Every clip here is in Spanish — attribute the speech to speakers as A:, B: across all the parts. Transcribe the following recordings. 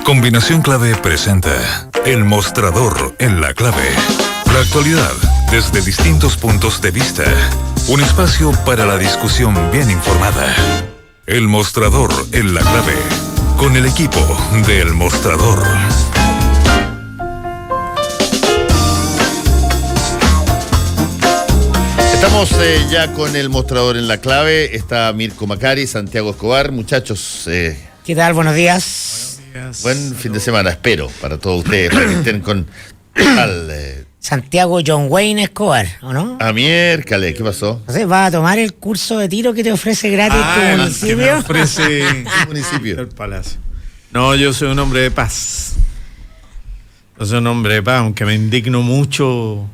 A: Combinación Clave presenta El Mostrador en la Clave. La actualidad desde distintos puntos de vista. Un espacio para la discusión bien informada. El Mostrador en la Clave. Con el equipo de El Mostrador.
B: Estamos ya con El Mostrador en la Clave. Está Mirko Macari, Santiago Escobar. Muchachos,
C: ¿qué tal? Buenos días.
B: Buen fin de semana, espero, para todos ustedes, para que estén con
C: Santiago John Wayne Escobar, ¿o no?
B: Miércoles, ¿qué pasó?
C: No sé, ¿vas a tomar el curso de tiro que te ofrece gratis tu municipio?
D: Que me ofrece
B: ¿Qué municipio?
D: el Palacio. No, yo soy un hombre de paz. Yo soy un hombre de paz, aunque me indigno mucho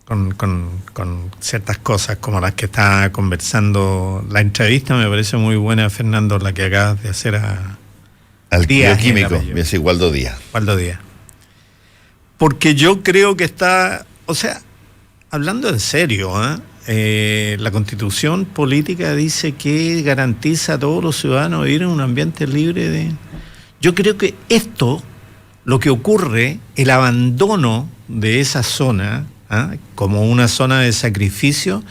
D: con ciertas cosas como las que está conversando. La entrevista me parece muy buena, Fernando, la que acabas de hacer
B: al
D: Díaz,
B: bioquímico, me hace Waldo Díaz.
D: Waldo Díaz. Porque yo creo que está, o sea, hablando en serio, la Constitución política dice que garantiza a todos los ciudadanos vivir en un ambiente libre de... Yo creo que esto, lo que ocurre, el abandono de esa zona, como una zona de sacrificio,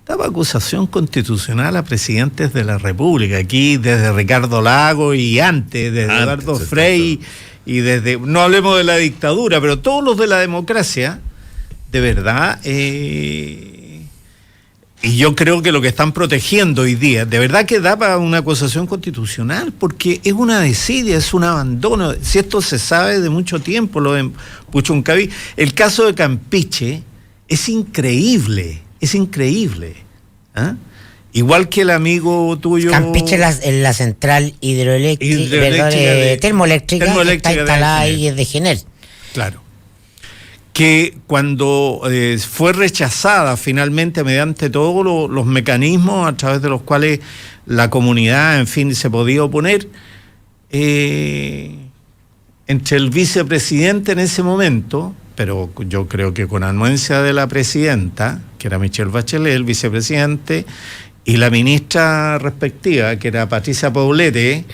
D: daba acusación constitucional a presidentes de la República, aquí desde Ricardo Lagos y antes, desde Eduardo Frei, y desde, no hablemos de la dictadura, pero todos los de la democracia, de verdad, y yo creo que lo que están protegiendo hoy día, de verdad que da para una acusación constitucional, porque es una desidia, es un abandono. Si esto se sabe de mucho tiempo, lo de Puchuncaví, el caso de Campeche es increíble. Es increíble. Igual que el amigo tuyo...
C: Campeche en la central termoeléctrica que está instalada ahí es de Genel.
D: Claro. Que cuando fue rechazada finalmente mediante todos los mecanismos a través de los cuales la comunidad, en fin, se podía oponer, entre el vicepresidente en ese momento, pero yo creo que con anuencia de la presidenta, que era Michelle Bachelet, el vicepresidente, y la ministra respectiva, que era Patricia Poblete,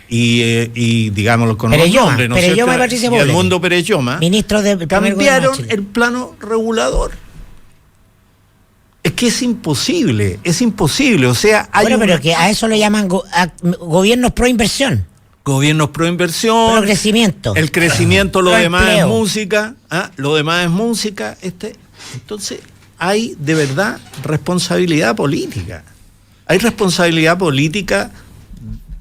D: y digámoslo con los nombres, ¿no es cierto?
C: Y Patricia Poblete.
D: Y Edmundo Perelloma,
C: ministro de
D: cambiaron el plano regulador. Es que es imposible, o sea...
C: pero que a eso le llaman gobiernos pro inversión.
D: Gobiernos pro inversión,
C: pro crecimiento.
D: El crecimiento, lo demás
C: empleo.
D: Es música, lo demás es música. Entonces, hay de verdad responsabilidad política. Hay responsabilidad política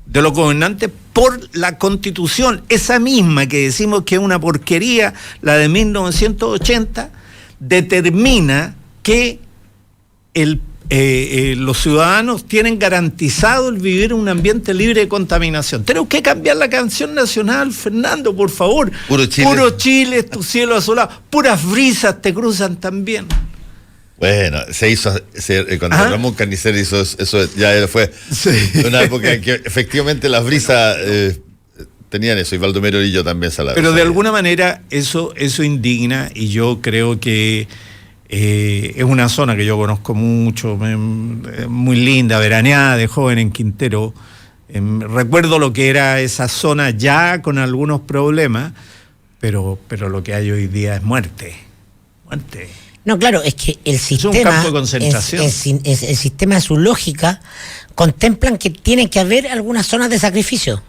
D: de los gobernantes por la Constitución, esa misma que decimos que es una porquería, la de 1980, determina que los ciudadanos tienen garantizado el vivir en un ambiente libre de contaminación. Tenemos que cambiar la canción nacional, Fernando, por favor.
B: Puro Chile
D: Es tu cielo azulado. Puras brisas te cruzan también.
B: Bueno, cuando Ramón Carnicer hizo eso, ya fue una época en que efectivamente las brisas tenían eso, y Baldomero y yo también salaron.
D: Pero de alguna manera eso indigna, y yo creo que es una zona que yo conozco mucho, muy linda, veraneada de joven en Quintero. Recuerdo lo que era esa zona ya con algunos problemas, pero lo que hay hoy día es muerte.
C: No, claro, es que el sistema...
D: Es un campo de concentración.
C: El sistema, su lógica, contemplan que tiene que haber algunas zonas de sacrificio.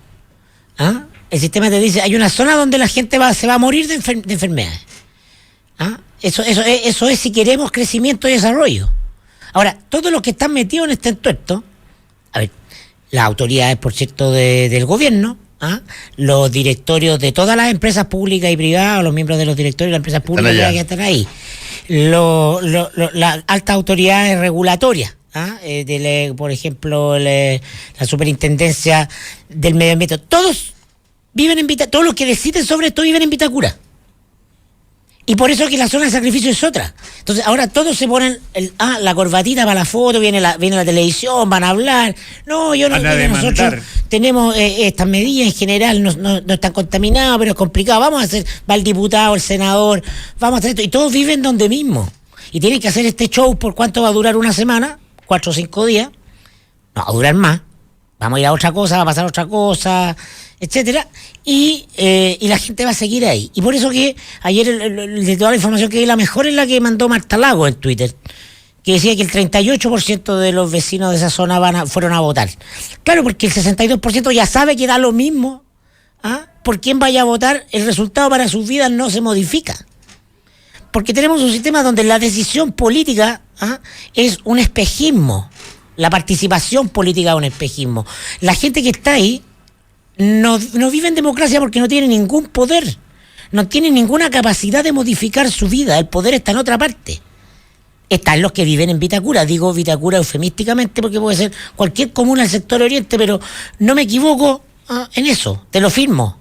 C: El sistema te dice, hay una zona donde la gente se va a morir de enfermedades. Eso es si queremos crecimiento y desarrollo. Ahora, todos los que están metidos en este entuerto, a ver, las autoridades, por cierto, del gobierno, los directorios de todas las empresas públicas y privadas, los miembros de los directorios de las empresas públicas y privadas que están ahí, las altas autoridades regulatorias, por ejemplo, la superintendencia del medio ambiente, todos viven en Vitacura, todos los que deciden sobre esto viven en Vitacura. Y por eso que la zona de sacrificio es otra. Entonces ahora todos se ponen la corbatita para la foto, viene la televisión, van a hablar. No, nosotros tenemos estas medidas en general, no están contaminadas, pero es complicado. Va el diputado, el senador, vamos a hacer esto. Y todos viven donde mismo. Y tienen que hacer este show. ¿Por cuánto va a durar? ¿Una semana? 4 o 5 días. No, va a durar más. vamos a ir a otra cosa, va a pasar otra cosa, etcétera, y la gente va a seguir ahí. Y por eso que ayer de toda la información que vi, la mejor es la que mandó Marta Lago en Twitter, que decía que el 38% de los vecinos de esa zona fueron a votar. Claro, porque el 62% ya sabe que da lo mismo, por quién vaya a votar, el resultado para sus vidas no se modifica. Porque tenemos un sistema donde la decisión política es un espejismo. La participación política es un espejismo. La gente que está ahí no vive en democracia porque no tiene ningún poder. No tiene ninguna capacidad de modificar su vida. El poder está en otra parte. Están los que viven en Vitacura. Digo Vitacura eufemísticamente porque puede ser cualquier comuna del sector oriente, pero no me equivoco en eso. Te lo firmo.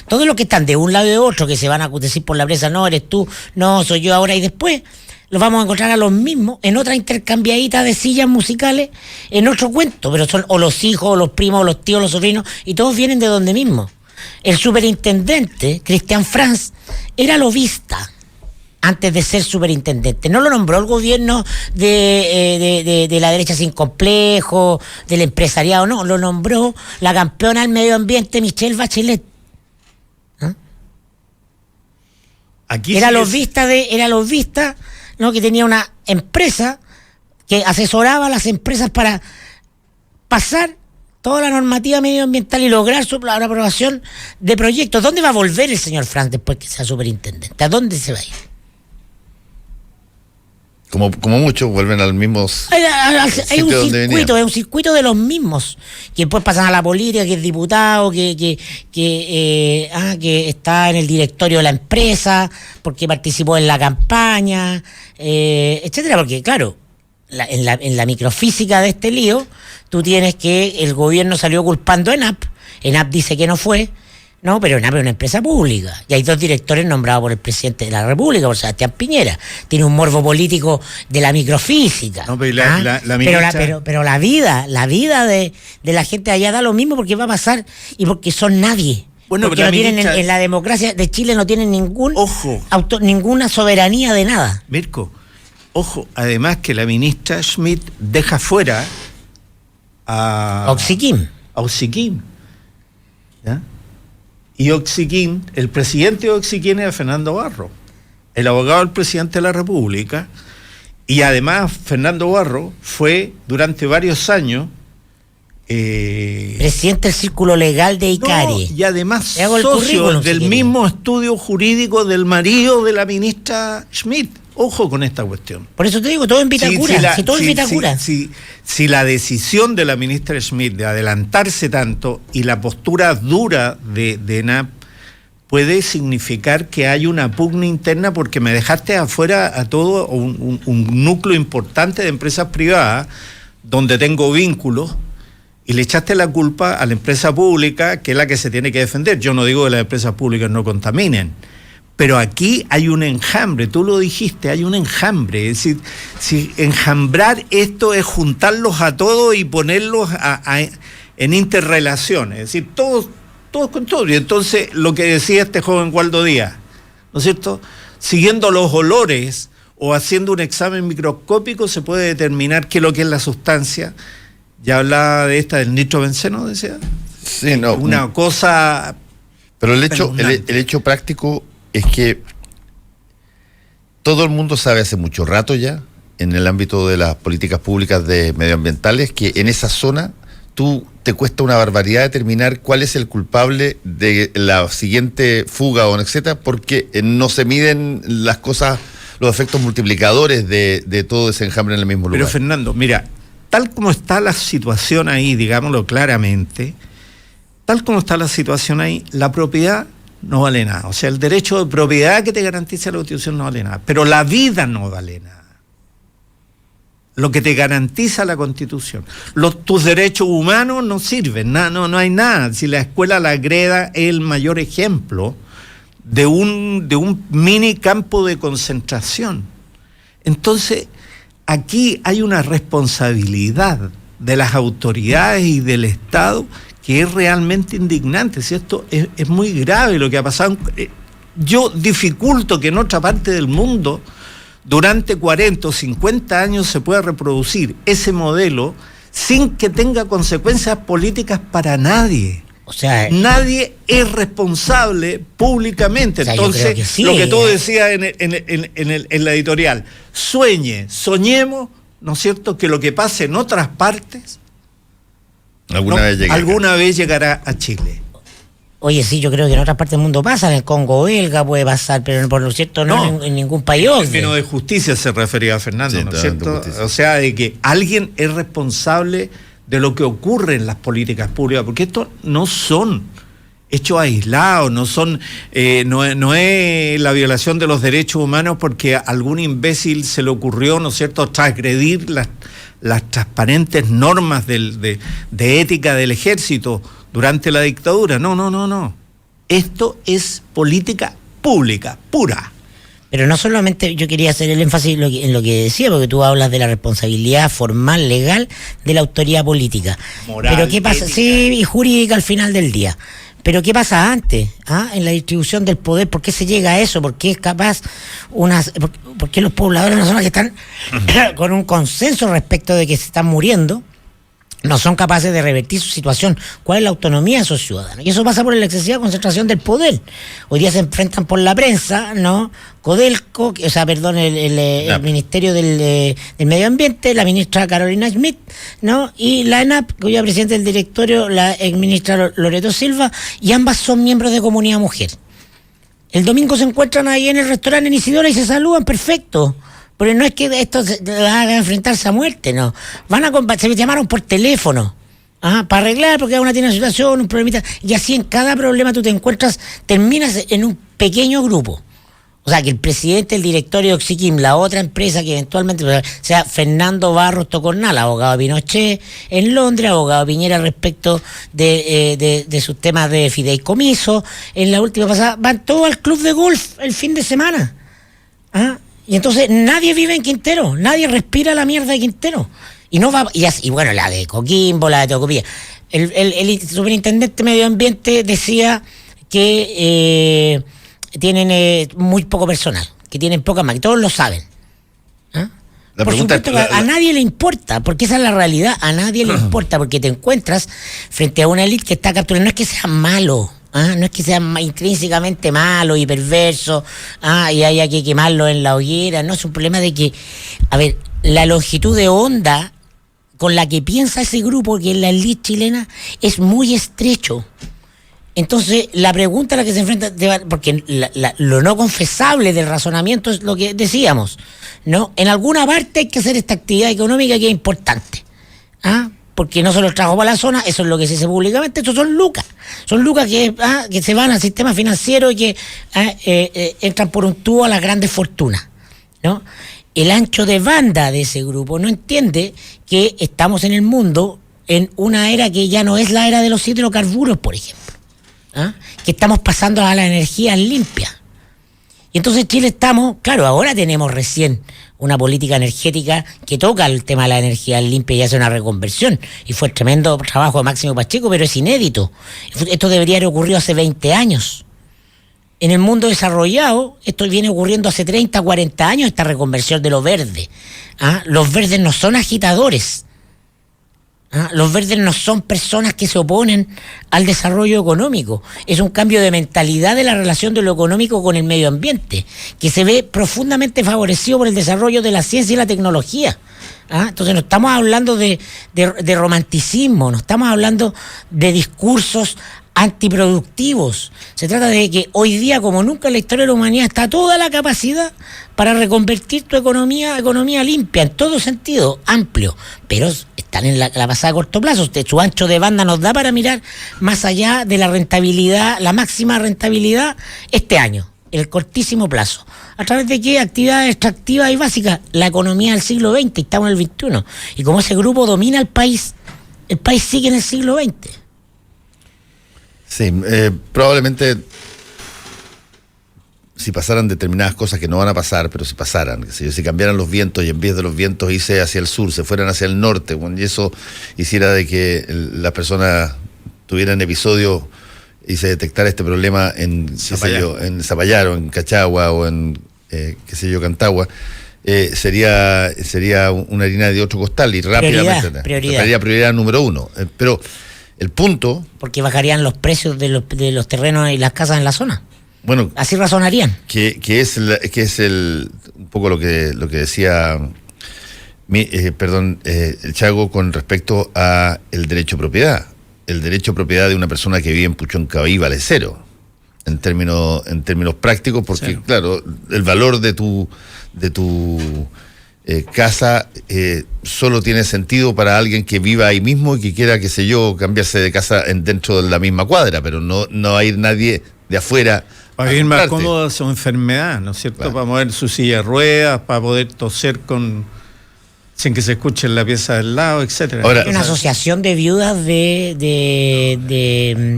C: Todos los que están de un lado y de otro, que se van a decir por la presa, no, eres tú, no, soy yo ahora y después, los vamos a encontrar a los mismos en otra intercambiadita de sillas musicales, en otro cuento, pero son o los hijos, o los primos, o los tíos, los sobrinos, y todos vienen de donde mismo. El superintendente, Cristian Franz, era lobista antes de ser superintendente. No lo nombró el gobierno de la derecha sin complejo, del empresariado, no, lo nombró la campeona del medio ambiente, Michelle Bachelet.
D: Aquí
C: era lobista, ¿no? Que tenía una empresa que asesoraba a las empresas para pasar toda la normativa medioambiental y lograr la aprobación de proyectos. ¿Dónde va a volver el señor Franz después que sea superintendente? ¿A dónde se va a ir?
B: Como muchos vuelven al mismo
C: hay un circuito de los mismos que después pasan a la política, que es diputado, que está en el directorio de la empresa porque participó en la campaña, etcétera, porque claro, en la microfísica de este lío tú tienes que el gobierno salió culpando a ENAP dice que no fue. No, pero ENAP es una empresa pública y hay 2 directores nombrados por el presidente de la República, por Sebastián Piñera. Tiene un morbo político de la microfísica. No, pero pero la vida de la gente allá da lo mismo porque va a pasar y porque son nadie. Bueno, porque no tienen en la democracia de Chile no tienen ninguna soberanía de nada.
D: Mirko, ojo, además que la ministra Schmidt deja fuera a Oxyquim. ¿Ya? Y Oxyquim, el presidente de Oxyquim era Fernando Barro, el abogado del presidente de la República, y además Fernando Barro fue durante varios años
C: presidente del Círculo Legal de Icari.
D: Y además socio del mismo estudio jurídico del marido de la ministra Schmidt. Ojo con esta cuestión.
C: Por eso te digo, todo en Vitacura.
D: Si la decisión de la ministra Schmidt de adelantarse tanto y la postura dura de ENAP puede significar que hay una pugna interna porque me dejaste afuera a todo un núcleo importante de empresas privadas donde tengo vínculos y le echaste la culpa a la empresa pública, que es la que se tiene que defender. Yo no digo que las empresas públicas no contaminen, pero aquí hay un enjambre, tú lo dijiste, hay un enjambre. Es decir, si enjambrar esto es juntarlos a todos y ponerlos en interrelaciones, es decir, todos con todos. Y entonces lo que decía este joven Waldo Díaz, ¿no es cierto? Siguiendo los olores o haciendo un examen microscópico se puede determinar qué es lo que es la sustancia. Ya hablaba de esta del nitrobenceno, decía.
B: Sí, no.
D: Una cosa.
B: Pero el hecho práctico es que todo el mundo sabe hace mucho rato ya, en el ámbito de las políticas públicas medioambientales, que en esa zona te cuesta una barbaridad determinar cuál es el culpable de la siguiente fuga o etcétera, porque no se miden las cosas, los efectos multiplicadores de todo ese enjambre en el mismo lugar.
D: Pero Fernando, mira, tal como está la situación ahí, digámoslo claramente, la propiedad no vale nada. O sea, el derecho de propiedad que te garantiza la Constitución no vale nada. Pero la vida no vale nada. Lo que te garantiza la Constitución. Tus derechos humanos no sirven, no hay nada. Si la escuela La Greda es el mayor ejemplo de un mini campo de concentración. Entonces, aquí hay una responsabilidad de las autoridades y del Estado que es realmente indignante. Si esto es muy grave lo que ha pasado. Yo dificulto que en otra parte del mundo durante 40 o 50 años se pueda reproducir ese modelo sin que tenga consecuencias políticas para nadie.
C: O sea,
D: nadie es responsable públicamente.
C: O sea,
D: entonces,
C: que sí,
D: lo que tú decías en la editorial, soñemos, ¿no es cierto?, que lo que pase en otras partes alguna vez llegará a Chile.
C: Oye, sí, yo creo que en otras partes del mundo pasa, en el Congo belga puede pasar, pero por lo cierto no en ningún país.
D: En términos de justicia se refería a Fernando, sí, ¿no es cierto? O sea, de que alguien es responsable de lo que ocurre en las políticas públicas, porque estos no son hechos aislados, no es la violación de los derechos humanos porque a algún imbécil se le ocurrió, ¿no es cierto?, transgredir las transparentes normas de ética del ejército durante la dictadura. No. Esto es política pública, pura.
C: Pero no solamente yo quería hacer el énfasis en lo que decía, porque tú hablas de la responsabilidad formal, legal, de la autoridad política.
D: Moral,
C: pero ¿qué pasa?
D: Ética.
C: Sí, y jurídica al final del día. Pero ¿qué pasa antes? En la distribución del poder, ¿por qué se llega a eso? ¿Por qué es capaz por qué los pobladores de una zona que están con un consenso respecto de que se están muriendo no son capaces de revertir su situación? ¿Cuál es la autonomía de esos ciudadanos? Y eso pasa por la excesiva concentración del poder. Hoy día se enfrentan por la prensa, ¿no? Codelco, el Ministerio del Medio Ambiente, la ministra Carolina Schmidt, ¿no? Y la ENAP, cuya presidenta del directorio, la exministra Loreto Silva, y ambas son miembros de Comunidad Mujer. El domingo se encuentran ahí en el restaurante en Isidora y se saludan, perfecto. Pero no es que esto haga enfrentarse a muerte, no. Se llamaron por teléfono, para arreglar, porque una tiene una situación, un problemita, y así en cada problema tú te encuentras, terminas en un pequeño grupo. O sea, que el presidente del directorio de Oxiquim, la otra empresa que eventualmente, sea Fernando Barros Tocornal, abogado de Pinochet en Londres, abogado de Piñera respecto de sus temas de fideicomiso, en la última pasada, van todos al club de golf el fin de semana. Y entonces nadie vive en Quintero, nadie respira la mierda de Quintero. Y no va, y bueno, la de Coquimbo, la de Tocopilla. El superintendente de Medio Ambiente decía que tienen muy poco personal, que tienen poca máquinas, todos lo saben. Por supuesto que a nadie le importa, porque esa es la realidad, a nadie le importa, porque te encuentras frente a una élite que está capturada. No es que sea malo. No es que sea intrínsecamente malo y perverso, y haya que quemarlo en la hoguera. No, es un problema de que, la longitud de onda con la que piensa ese grupo, que es la élite chilena, es muy estrecho. Entonces, la pregunta a la que se enfrenta, porque lo no confesable del razonamiento es lo que decíamos, ¿no? En alguna parte hay que hacer esta actividad económica que es importante, porque no se los trajo para la zona, eso es lo que se dice públicamente. Estos son lucas que se van al sistema financiero y que entran por un tubo a las grandes fortunas, ¿no? El ancho de banda de ese grupo no entiende que estamos en el mundo en una era que ya no es la era de los hidrocarburos, por ejemplo, que estamos pasando a la energía limpia. Y entonces Chile estamos, claro, ahora tenemos recién una política energética que toca el tema de la energía limpia y hace una reconversión. Y fue tremendo trabajo de Máximo Pacheco, pero es inédito. Esto debería haber ocurrido hace 20 años. En el mundo desarrollado, esto viene ocurriendo hace 30, 40 años, esta reconversión de lo verde. Los verdes no son agitadores. Los verdes no son personas que se oponen al desarrollo económico. Es un cambio de mentalidad de la relación de lo económico con el medio ambiente, que se ve profundamente favorecido por el desarrollo de la ciencia y la tecnología. Entonces no estamos hablando de romanticismo, no estamos hablando de discursos antiproductivos. Se trata de que hoy día, como nunca en la historia de la humanidad, está toda la capacidad para reconvertir tu economía limpia, en todo sentido, amplio, pero están en la pasada a corto plazo. Su ancho de banda nos da para mirar más allá de la rentabilidad, la máxima rentabilidad este año, el cortísimo plazo. ¿A través de qué? Actividades extractivas y básicas, la economía del siglo XX, estamos en el XXI. Y como ese grupo domina el país sigue en el siglo XX.
B: Sí, probablemente si pasaran determinadas cosas que no van a pasar, pero si pasaran, si cambiaran los vientos y en vez de los vientos irse hacia el sur, se fueran hacia el norte, y eso hiciera de que las personas tuvieran episodios y se detectara este problema en Zapallar o en Cachagua o en Cantagua, sería una harina de otro costal y rápidamente prioridad número 1. Pero el punto...
C: Porque bajarían los precios de los terrenos y las casas en la zona.
B: Bueno,
C: así razonarían.
B: Que es un poco lo que decía el Chago con respecto a el derecho a propiedad. El derecho a propiedad de una persona que vive en Puchoncaví vale cero en términos prácticos, porque claro, el valor de tu casa solo tiene sentido para alguien que viva ahí mismo y que quiera, qué sé yo, cambiarse de casa dentro de la misma cuadra, pero no hay nadie de afuera.
D: Para vivir más cómodo su enfermedad, ¿no es cierto? Claro. Para mover su silla de ruedas, para poder toser sin que se escuche en la pieza del lado, etcétera.
C: Ahora, hay una asociación de viudas de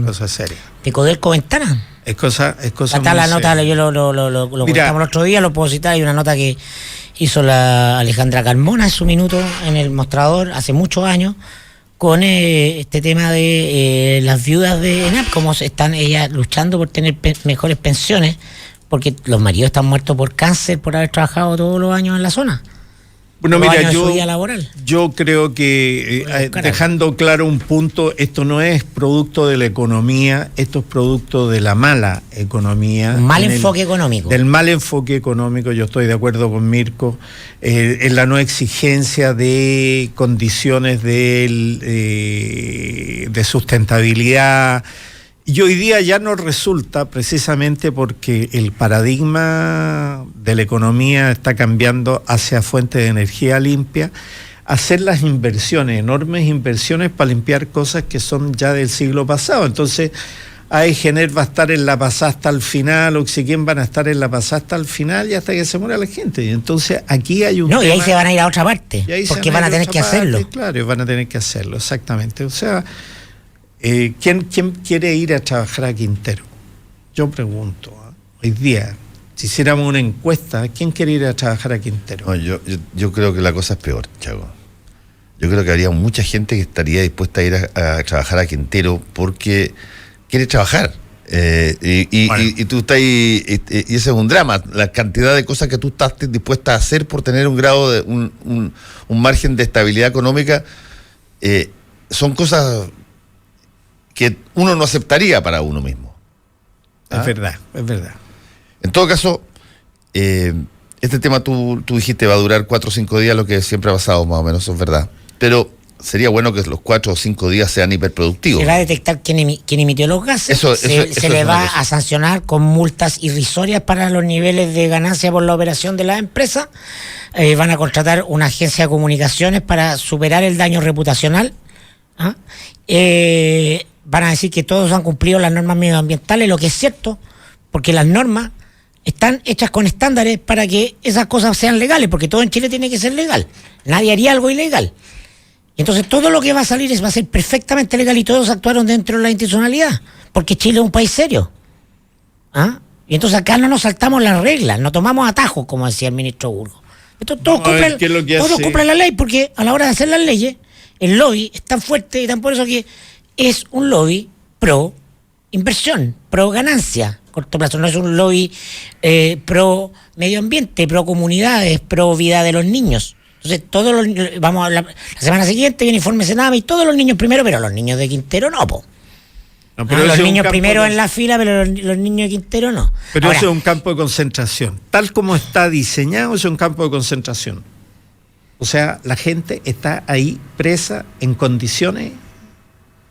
D: cosa seria.
C: De Codelco Ventana.
D: Es cosa
C: está la nota, yo lo comentamos el otro día, lo puedo citar, hay una nota que hizo la Alejandra Carmona en su minuto en El Mostrador hace muchos años con este tema de las viudas de ENAP, cómo están ellas luchando por tener mejores pensiones, porque los maridos están muertos por cáncer por haber trabajado todos los años en la zona.
D: Bueno, mira, yo creo que dejando claro un punto, esto no es producto de la economía, esto es producto de la mala economía.
C: Enfoque económico.
D: Del mal enfoque económico, yo estoy de acuerdo con Mirko, en la no exigencia de condiciones de sustentabilidad. Y hoy día ya no resulta, precisamente porque el paradigma de la economía está cambiando hacia fuentes de energía limpia, hacer las inversiones, enormes inversiones para limpiar cosas que son ya del siglo pasado. Entonces, Aigener va a estar en la pasada hasta el final, Oxygen van a estar en la pasada hasta el final y hasta que se muera la gente. Y entonces aquí hay un tema,
C: y ahí se van a ir a otra parte, porque van a tener que hacerlo.
D: Claro, van a tener que hacerlo, exactamente. O sea... ¿quién quiere ir a trabajar a Quintero? Yo pregunto, hoy día, si hiciéramos una encuesta, ¿quién quiere ir a trabajar a Quintero?
B: No, yo creo que la cosa es peor, Chago. Yo creo que habría mucha gente que estaría dispuesta a ir a trabajar a Quintero porque quiere trabajar. Y tú estás y ese es un drama, la cantidad de cosas que tú estás dispuesta a hacer por tener un grado de un margen de estabilidad económica, son cosas que uno no aceptaría para uno mismo.
D: Es verdad.
B: En todo caso, este tema tú dijiste va a durar 4 o 5 días, lo que siempre ha pasado más o menos, eso es verdad. Pero sería bueno que los 4 o 5 días sean hiperproductivos.
C: Se va a detectar quién emitió los gases, se le va a sancionar con multas irrisorias para los niveles de ganancia por la operación de la empresa. Van a contratar una agencia de comunicaciones para superar el daño reputacional. Van a decir que todos han cumplido las normas medioambientales, lo que es cierto, porque las normas están hechas con estándares para que esas cosas sean legales, porque todo en Chile tiene que ser legal. Nadie haría algo ilegal. Entonces todo lo que va a salir va a ser perfectamente legal y todos actuaron dentro de la institucionalidad, porque Chile es un país serio. Y entonces acá no nos saltamos las reglas, no tomamos atajos, como decía el ministro Burgos. Todos cumplen la ley, porque a la hora de hacer las leyes, el lobby es tan fuerte y tan por eso que es un lobby pro inversión, pro ganancia, corto plazo, no es un lobby pro medio ambiente, pro comunidades, pro vida de los niños. Entonces, la semana siguiente viene informe Sename y todos los niños primero, pero los niños de Quintero no, po. No, pero los niños primero en la fila, pero los niños de Quintero no.
D: Pero ahora, eso es un campo de concentración. Tal como está diseñado, es un campo de concentración. O sea, la gente está ahí presa en condiciones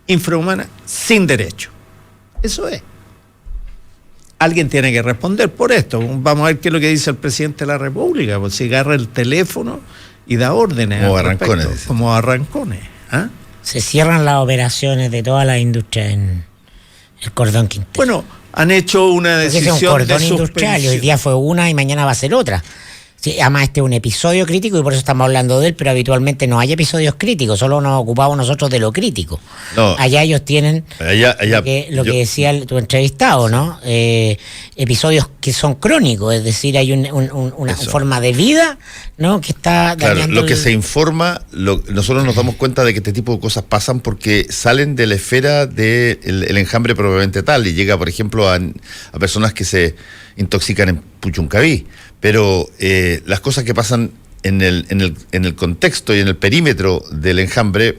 D: infrahumanas sin derecho. Eso es. Alguien tiene que responder por esto. Vamos a ver qué es lo que dice el presidente de la República, pues si agarra el teléfono y da órdenes. Como arrancones.
C: Se cierran las operaciones de todas las industrias en el cordón Quintero.
D: Bueno, han hecho una decisión
C: es un cordón
D: de
C: industrial y hoy día fue una y mañana va a ser otra. Sí, además este es un episodio crítico y por eso estamos hablando de él, pero habitualmente no hay episodios críticos, solo nos ocupamos nosotros de lo crítico. No, allá ellos tienen lo que decía tu entrevistado, ¿no? Episodios que son crónicos, es decir, hay una forma de vida, ¿no?, que está dañando.
B: Claro, lo que se informa, nosotros nos damos cuenta de que este tipo de cosas pasan porque salen de la esfera del enjambre propiamente tal, y llega, por ejemplo, a personas que se intoxican en Puchuncaví, pero las cosas que pasan en el contexto y en el perímetro del enjambre,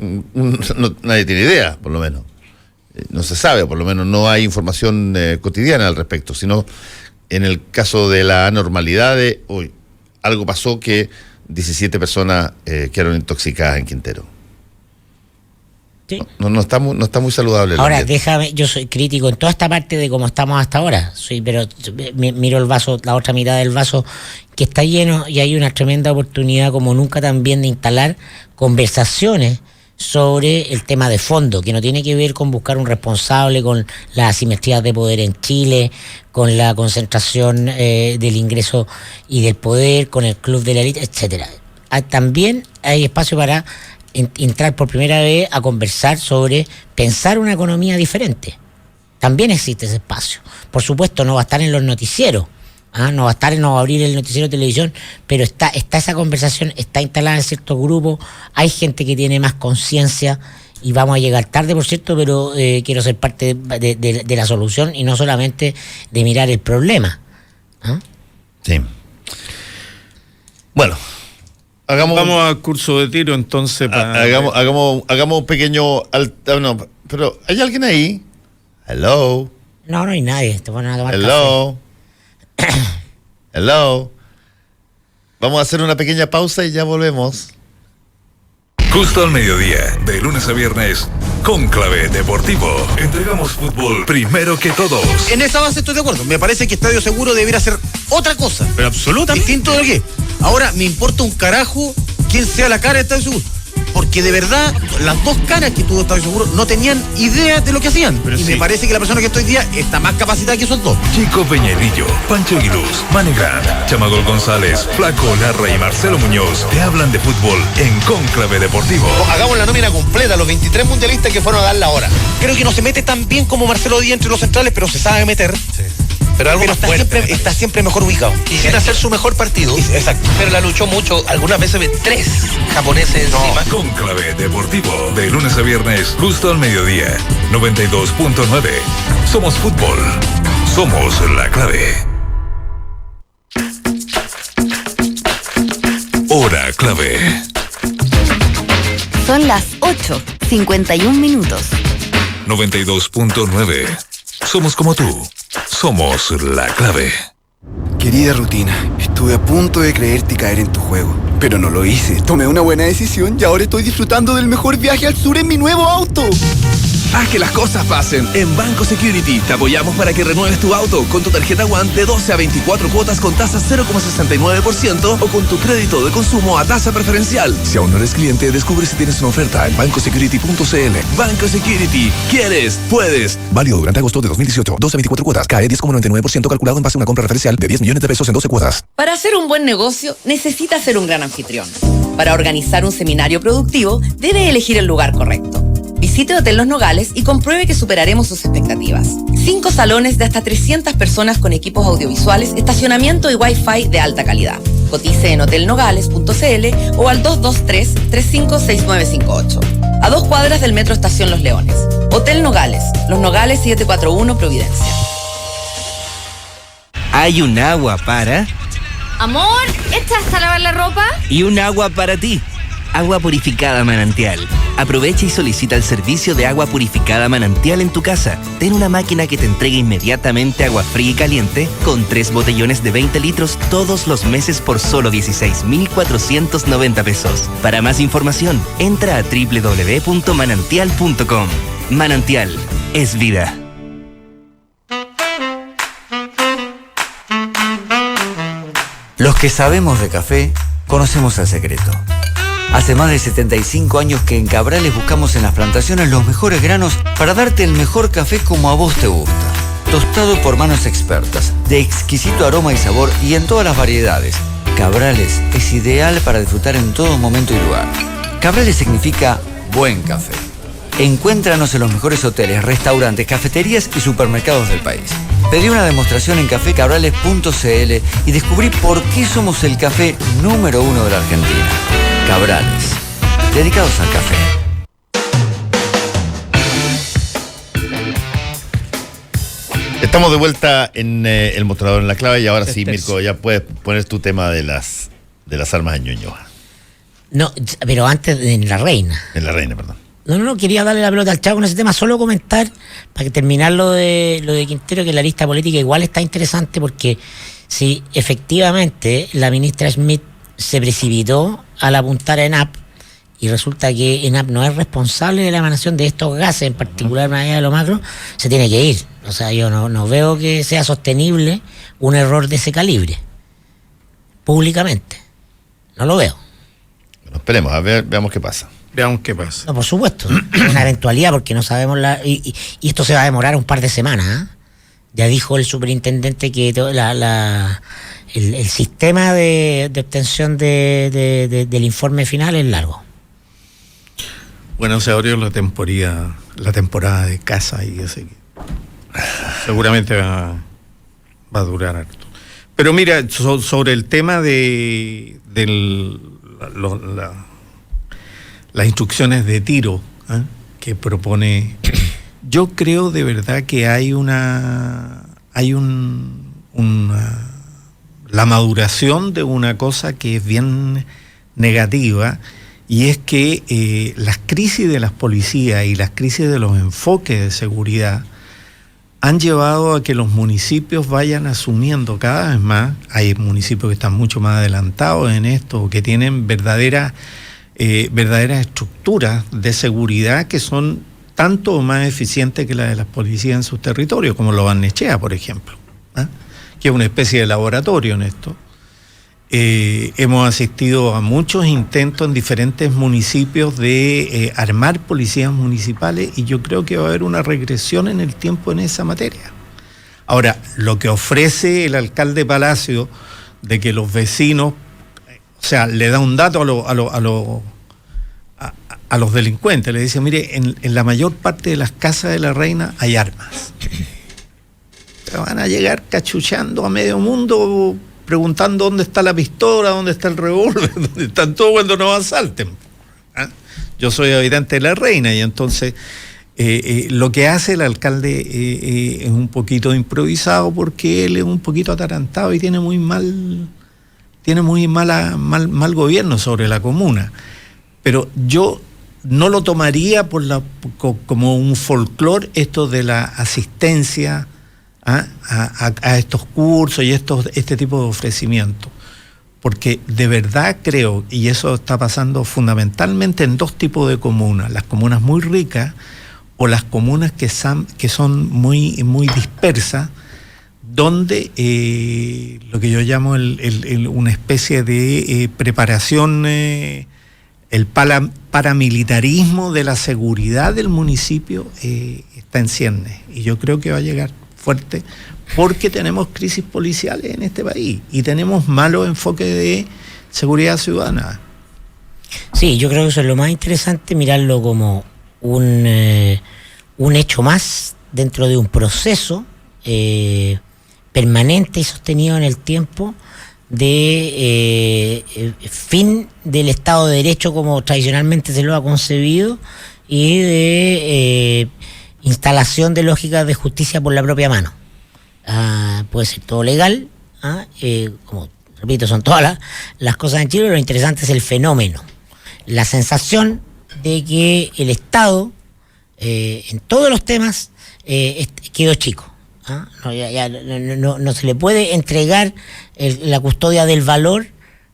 B: nadie tiene idea, por lo menos. No se sabe, por lo menos no hay información cotidiana al respecto, sino en el caso de la anormalidad de hoy, algo pasó que 17 personas quedaron intoxicadas en Quintero.
C: Sí.
B: No está muy saludable.
C: Ahora, déjame, yo soy crítico en toda esta parte de cómo estamos hasta ahora, pero miro el vaso, la otra mitad del vaso, que está lleno, y hay una tremenda oportunidad como nunca también de instalar conversaciones sobre el tema de fondo, que no tiene que ver con buscar un responsable, con las asimetrías de poder en Chile, con la concentración del ingreso y del poder, con el club de la élite, etcétera. También hay espacio para entrar por primera vez a conversar sobre pensar una economía diferente. También existe ese espacio. Por supuesto, no va a estar en los noticieros, no va a abrir el noticiero de televisión, pero está esa conversación, está instalada en ciertos grupos, hay gente que tiene más conciencia, y vamos a llegar tarde, por cierto, pero quiero ser parte de la solución y no solamente de mirar el problema.
B: Sí. Bueno,
D: vamos a curso de tiro entonces.
B: Hagamos un pequeño... no, pero ¿hay alguien ahí? Hello.
C: No hay nadie. Te ponen a tomar
B: Hello. Café. Hello. Vamos a hacer una pequeña pausa y ya volvemos.
A: Justo al mediodía, de lunes a viernes, Cónclave Deportivo. Entregamos fútbol primero que todos.
E: En esa base estoy de acuerdo. Me parece que Estadio Seguro debería ser otra cosa.
F: Pero absolutamente.
E: Distinto de lo que. Ahora me importa un carajo quién sea la cara de Estadio Seguro. Porque de verdad, las dos caras que tuvo Estadio Seguro no tenían idea de lo que hacían.
F: Pero
E: y
F: sí.
E: me parece que la persona que estoy hoy día está más capacitada que esos dos.
A: Chico Peñarillo, Pancho Aguiluz, Manegrán, Chamagol González, Flaco Larra y Marcelo Muñoz te hablan de fútbol en Cónclave Deportivo.
E: Hagamos la nómina completa, los 23 mundialistas que fueron a dar la hora. Creo que no se mete tan bien como Marcelo Díaz entre los centrales, pero se sabe meter. Sí. Pero algo más fuerte, está siempre mejor ubicado.
F: Quisiera hacer su mejor partido.
E: Exacto.
F: Pero la luchó mucho. Algunas veces ve 3 japoneses encima.
A: Cónclave Deportivo, de lunes a viernes, justo al mediodía, 92.9. Somos fútbol. Somos la clave. Hora clave.
G: Son las 8:51 minutos.
A: 92.9. Somos como tú. Somos la clave.
H: Querida rutina, estuve a punto de creerte y caer en tu juego, pero no lo hice. Tomé una buena decisión y ahora estoy disfrutando del mejor viaje al sur en mi nuevo auto.
I: Haz que las cosas pasen. En Banco Security te apoyamos para que renueves tu auto con tu tarjeta One de 12 a 24 cuotas con tasa 0,69% o con tu crédito de consumo a tasa preferencial. Si aún no eres cliente, descubre si tienes una oferta en bancosecurity.cl. Banco Security. ¿Quieres? Puedes. Válido durante agosto de 2018. 12 a 24 cuotas. CAE 10,99% calculado en base a una compra referencial de 10 millones de pesos en 12 cuotas.
J: Para hacer un buen negocio, necesita ser un gran anfitrión. Para organizar un seminario productivo, debe elegir el lugar correcto. Visite Hotel Los Nogales y compruebe que superaremos sus expectativas. 5 salones de hasta 300 personas con equipos audiovisuales, estacionamiento y Wi-Fi de alta calidad. Cotice en hotelnogales.cl o al 223-356958. A 2 cuadras del Metro Estación Los Leones. Hotel Nogales, Los Nogales 741 Providencia.
K: Hay un agua para...
L: Amor, ¿echaste a lavar la ropa?
K: Y un agua para ti. Agua purificada Manantial. Aprovecha y solicita el servicio de agua purificada Manantial en tu casa. Ten una máquina que te entregue inmediatamente agua fría y caliente con 3 botellones de 20 litros todos los meses por solo 16,490 pesos. Para más información, entra a www.manantial.com. Manantial es vida.
M: Los que sabemos de café, conocemos el secreto. Hace más de 75 años que en Cabrales buscamos en las plantaciones los mejores granos para darte el mejor café como a vos te gusta. Tostado por manos expertas, de exquisito aroma y sabor y en todas las variedades. Cabrales es ideal para disfrutar en todo momento y lugar. Cabrales significa buen café. Encuéntranos en los mejores hoteles, restaurantes, cafeterías y supermercados del país. Pedí una demostración en cafecabrales.cl y descubrí por qué somos el café número 1 de la Argentina. Cabrales, dedicados al café.
B: Estamos de vuelta en el mostrador en la clave y ahora sí, Mirko, ya puedes poner tu tema de las armas en Ñuñoa.
C: No, pero antes en La Reina.
B: En La Reina, perdón.
C: No, quería darle la pelota al Chavo con ese tema, solo comentar, para que terminar lo de Quintero, que la lista política igual está interesante, porque si efectivamente la ministra Schmidt se precipitó al apuntar a ENAP, y resulta que ENAP no es responsable de la emanación de estos gases, en particular más allá de lo macro, se tiene que ir. O sea, yo no veo que sea sostenible un error de ese calibre, públicamente. No lo veo.
B: Bueno, esperemos, veamos qué pasa.
D: Veamos qué pasa.
C: No, por supuesto, una eventualidad, porque no sabemos y esto se va a demorar un par de semanas. Ya dijo el superintendente que el sistema de obtención del informe final es largo.
D: Bueno, se abrió la temporada de caza y así que seguramente va a durar harto. Pero mira, sobre el tema de las instrucciones de tiro que propone, yo creo de verdad que hay la maduración de una cosa que es bien negativa, y es que las crisis de las policías y las crisis de los enfoques de seguridad han llevado a que los municipios vayan asumiendo cada vez más. Hay municipios que están mucho más adelantados en esto, que tienen verdaderas estructuras de seguridad que son tanto o más eficientes que las de las policías en sus territorios, como lo Barnechea, por ejemplo, que es una especie de laboratorio en esto. Hemos asistido a muchos intentos en diferentes municipios de armar policías municipales, y yo creo que va a haber una regresión en el tiempo en esa materia. Ahora, lo que ofrece el alcalde Palacio de que los vecinos, o sea, le da un dato a los delincuentes, le dice, mire, en la mayor parte de las casas de La Reina hay armas. Te van a llegar cachuchando a medio mundo, preguntando dónde está la pistola, dónde está el revólver, dónde están todos cuando nos asalten. Yo soy habitante de La Reina, y entonces lo que hace el alcalde es un poquito improvisado, porque él es un poquito atarantado y tiene muy mal gobierno sobre la comuna. Pero yo no lo tomaría como un folclore esto de la asistencia a estos cursos y este tipo de ofrecimientos, porque de verdad creo, y eso está pasando fundamentalmente en dos tipos de comunas: las comunas muy ricas o las comunas que son muy, muy dispersas, donde lo que yo llamo una especie de preparación, el paramilitarismo de la seguridad del municipio está en ciernes, y yo creo que va a llegar fuerte, porque tenemos crisis policiales en este país y tenemos malos enfoques de seguridad ciudadana.
C: Sí, yo creo que eso es lo más interesante, mirarlo como un hecho más dentro de un proceso permanente y sostenido en el tiempo de fin del Estado de Derecho como tradicionalmente se lo ha concebido, y de instalación de lógicas de justicia por la propia mano. Puede ser todo legal, como repito, son todas las cosas en Chile, pero lo interesante es el fenómeno, la sensación de que el Estado en todos los temas quedó chico. No se le puede entregar la custodia del valor,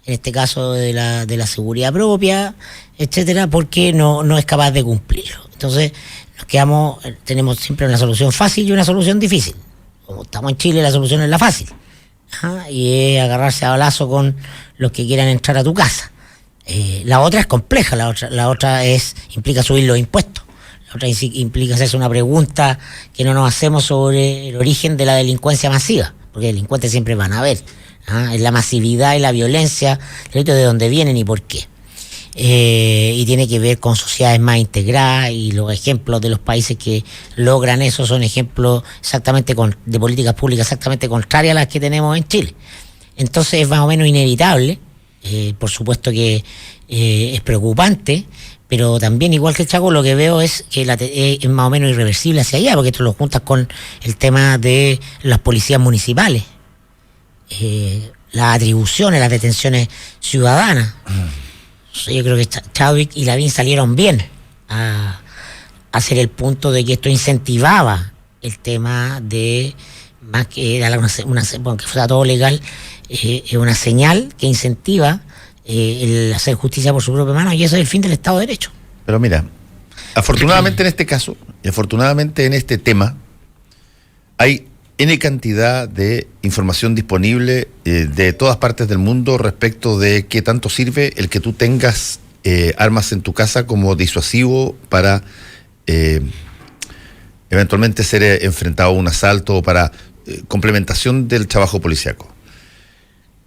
C: en este caso de la seguridad propia, etcétera, porque no es capaz de cumplirlo. Entonces tenemos siempre una solución fácil y una solución difícil. Como estamos en Chile, la solución es la fácil, y es agarrarse a balazo con los que quieran entrar a tu casa. La otra es compleja, la otra implica subir los impuestos. La otra implica hacerse una pregunta que no nos hacemos sobre el origen de la delincuencia masiva, porque delincuentes siempre van a haber. Es la masividad y la violencia, de dónde vienen y por qué. y tiene que ver con sociedades más integradas, y los ejemplos de los países que logran eso son ejemplos exactamente de políticas públicas exactamente contrarias a las que tenemos en Chile. Entonces es más o menos inevitable, por supuesto que es preocupante, pero también, igual que el Chaco, lo que veo es que es más o menos irreversible hacia allá, porque esto lo juntas con el tema de las policías municipales, las atribuciones, las detenciones ciudadanas. Yo creo que Chadwick y Lavín salieron bien a hacer el punto de que esto incentivaba el tema de, más que dar que fuera todo legal, una señal que incentiva el hacer justicia por su propia mano, y eso es el fin del Estado de Derecho.
B: Pero mira, afortunadamente en este caso, y afortunadamente en este tema, hay N cantidad de información disponible de todas partes del mundo respecto de qué tanto sirve el que tú tengas armas en tu casa como disuasivo para eventualmente ser enfrentado a un asalto o para complementación del trabajo policíaco.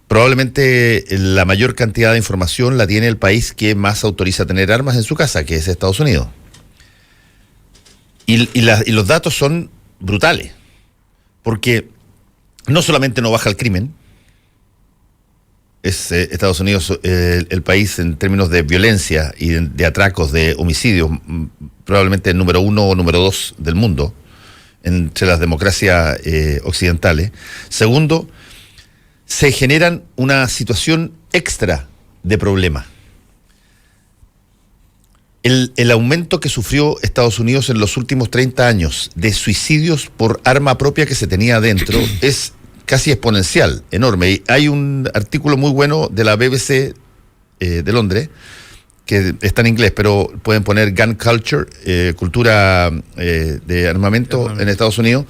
B: Probablemente la mayor cantidad de información la tiene el país que más autoriza tener armas en su casa, que es Estados Unidos. Y los datos son brutales, porque no solamente no baja el crimen, es Estados Unidos el país en términos de violencia y de atracos, de homicidios, probablemente el número 1 o número 2 del mundo, entre las democracias occidentales. Segundo, se generan una situación extra de problema. El aumento que sufrió Estados Unidos en los últimos 30 años de suicidios por arma propia que se tenía adentro es casi exponencial, enorme. Y hay un artículo muy bueno de la BBC de Londres, que está en inglés, pero pueden poner Gun Culture, cultura de armamento en Estados Unidos,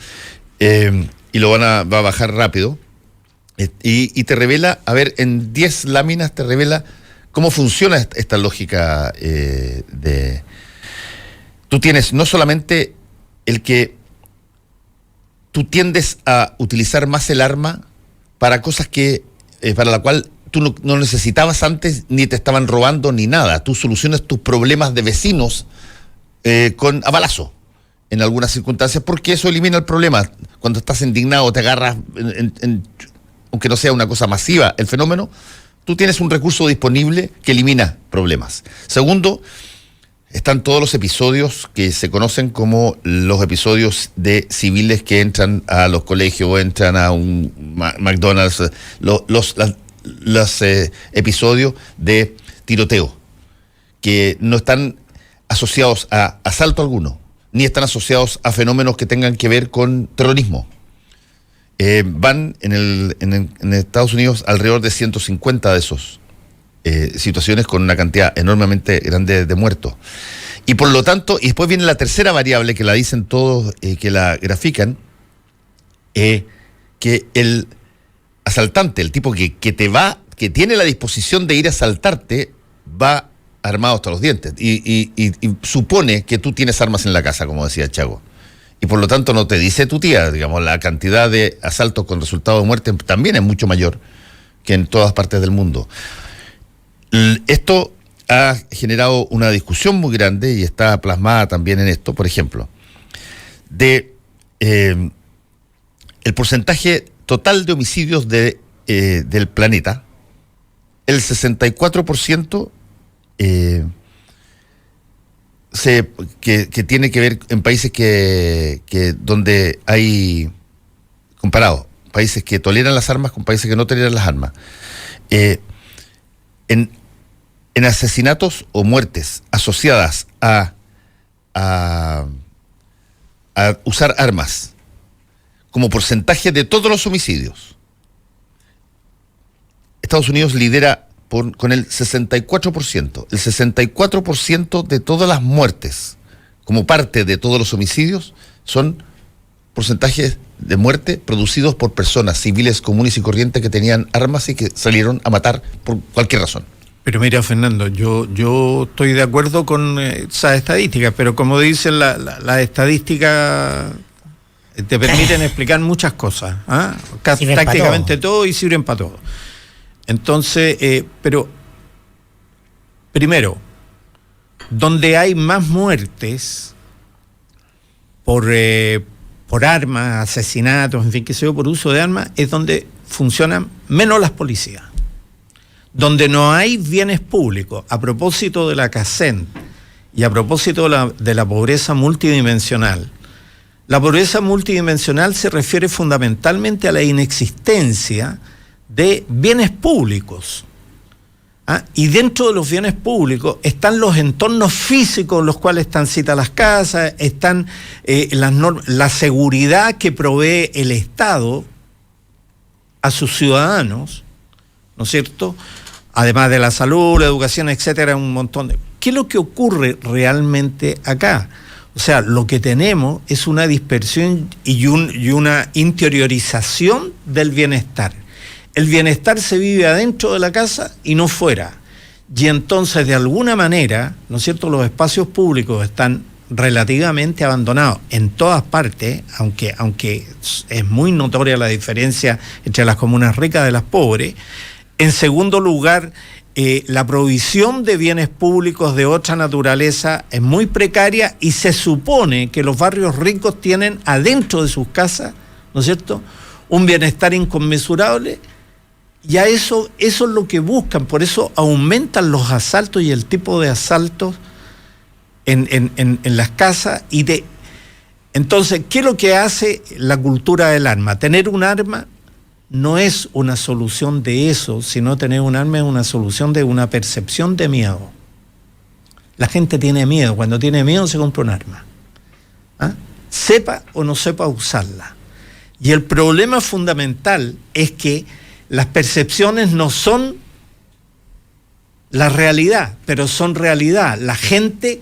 B: y lo va a bajar rápido. Y te revela, a ver, en 10 láminas te revela cómo funciona esta lógica Tú tienes no solamente el que tú tiendes a utilizar más el arma para cosas que para la cual tú no necesitabas antes, ni te estaban robando ni nada. Tú solucionas tus problemas de vecinos a balazo en algunas circunstancias, porque eso elimina el problema. Cuando estás indignado, te agarras aunque no sea una cosa masiva el fenómeno, tú tienes un recurso disponible que elimina problemas. Segundo, están todos los episodios que se conocen como los episodios de civiles que entran a los colegios o entran a un McDonald's, los episodios de tiroteo, que no están asociados a asalto alguno, ni están asociados a fenómenos que tengan que ver con terrorismo. Van en Estados Unidos alrededor de 150 de esos situaciones con una cantidad enormemente grande de muertos. Y por lo tanto, y después viene la tercera variable que la dicen todos, que la grafican, que el asaltante, el tipo que tiene la disposición de ir a asaltarte, va armado hasta los dientes y supone que tú tienes armas en la casa, como decía Chago. Y por lo tanto no te dice tu tía, digamos, la cantidad de asaltos con resultado de muerte también es mucho mayor que en todas partes del mundo. Esto ha generado una discusión muy grande y está plasmada también en esto, por ejemplo, de el porcentaje total de homicidios del planeta. El 64% que tiene que ver en países que donde hay, comparado, países que toleran las armas con países que no toleran las armas, en asesinatos o muertes asociadas a usar armas como porcentaje de todos los homicidios, Estados Unidos lidera con el 64%. El 64% de todas las muertes, como parte de todos los homicidios, son porcentajes de muerte producidos por personas civiles comunes y corrientes que tenían armas y que salieron a matar por cualquier razón.
D: Pero mira, Fernando, yo estoy de acuerdo con esas estadísticas, pero como dicen, las estadísticas te permiten explicar muchas cosas, prácticamente todo y sirven para todo. Entonces, pero Primero, donde hay más muertes por armas, asesinatos, en fin, qué sé yo, por uso de armas, es donde funcionan menos las policías. Donde no hay bienes públicos, a propósito de la CACEN y a propósito de la pobreza multidimensional. La pobreza multidimensional se refiere fundamentalmente a la inexistencia de bienes públicos. Y dentro de los bienes públicos están los entornos físicos en los cuales transitan las casas, están la seguridad que provee el Estado a sus ciudadanos, ¿no es cierto? Además de la salud, la educación, etcétera, un montón de... ¿Qué es lo que ocurre realmente acá? O sea, lo que tenemos es una dispersión y una interiorización del bienestar. El bienestar se vive adentro de la casa y no fuera. Y entonces, de alguna manera, ¿no es cierto?, los espacios públicos están relativamente abandonados en todas partes, aunque es muy notoria la diferencia entre las comunas ricas y las pobres. En segundo lugar, la provisión de bienes públicos de otra naturaleza es muy precaria y se supone que los barrios ricos tienen adentro de sus casas, ¿no es cierto?, un bienestar inconmensurable. Y a eso es lo que buscan, por eso aumentan los asaltos y el tipo de asaltos en las casas. Entonces, ¿qué es lo que hace la cultura del arma? Tener un arma no es una solución de eso, sino tener un arma es una solución de una percepción de miedo. La gente tiene miedo, cuando tiene miedo se compra un arma. Sepa o no sepa usarla. Y el problema fundamental es que las percepciones no son la realidad, pero son realidad. La gente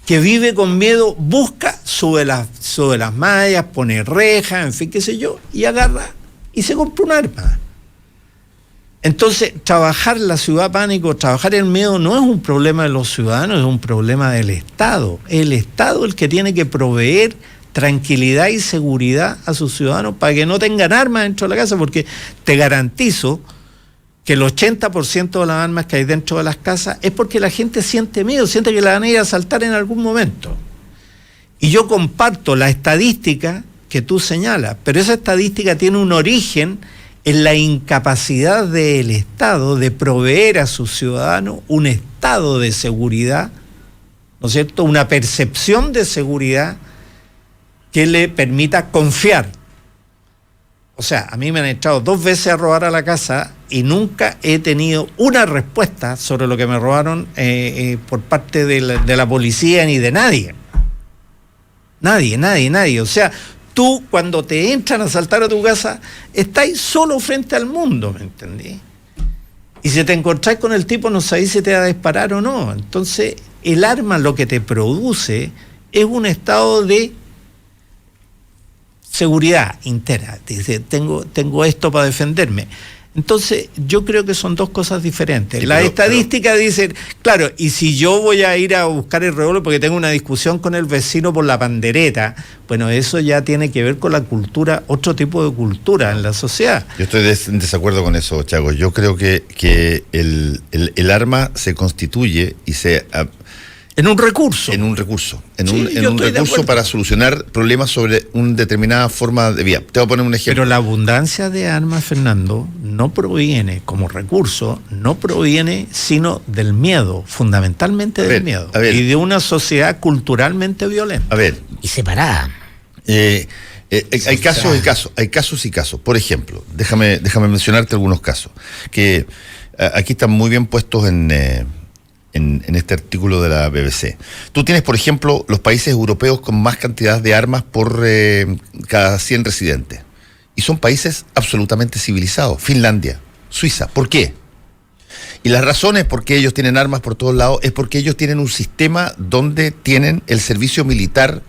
D: que vive con miedo busca, sube las mallas, pone rejas, en fin, qué sé yo, y agarra y se compra un arma. Entonces, trabajar la ciudad pánico, trabajar el miedo no es un problema de los ciudadanos, es un problema del Estado. El Estado es el que tiene que proveer tranquilidad y seguridad a sus ciudadanos para que no tengan armas dentro de la casa, porque te garantizo que el 80% de las armas que hay dentro de las casas es porque la gente siente miedo, siente que la van a ir a asaltar en algún momento. Y yo comparto la estadística que tú señalas, pero esa estadística tiene un origen en la incapacidad del Estado de proveer a sus ciudadanos un estado de seguridad, ¿no es cierto?, una percepción de seguridad que le permita confiar. O sea, a mí me han entrado 2 veces a robar a la casa y nunca he tenido una respuesta sobre lo que me robaron por parte de la policía ni de nadie. Nadie. O sea, tú cuando te entran a asaltar a tu casa, estás solo frente al mundo, ¿me entendí? Y si te encontrás con el tipo, no sabés si te va a disparar o no. Entonces, el arma lo que te produce es un estado de seguridad interna. Dice, tengo esto para defenderme. Entonces, yo creo que son dos cosas diferentes. Sí, las estadísticas dicen, claro, y si yo voy a ir a buscar el revólver porque tengo una discusión con el vecino por la pandereta, bueno, eso ya tiene que ver con la cultura, otro tipo de cultura en la sociedad. Yo estoy en desacuerdo con eso, Chago. Yo creo que el arma se constituye y se... En un recurso para solucionar problemas sobre una determinada forma de vida. Te voy a poner un ejemplo. Pero la abundancia de armas, Fernando, no proviene como recurso, no proviene sino del miedo, fundamentalmente del miedo. Y de una sociedad culturalmente violenta. Y separada. Hay casos y casos. Por ejemplo, déjame mencionarte algunos casos que aquí están muy bien puestos en este artículo de la BBC. Tú tienes, por ejemplo, los países europeos con más cantidad de armas por cada 100 residentes. Y son países absolutamente civilizados. Finlandia, Suiza. ¿Por qué? Y las razones por qué ellos tienen armas por todos lados es porque ellos tienen un sistema donde tienen el servicio militar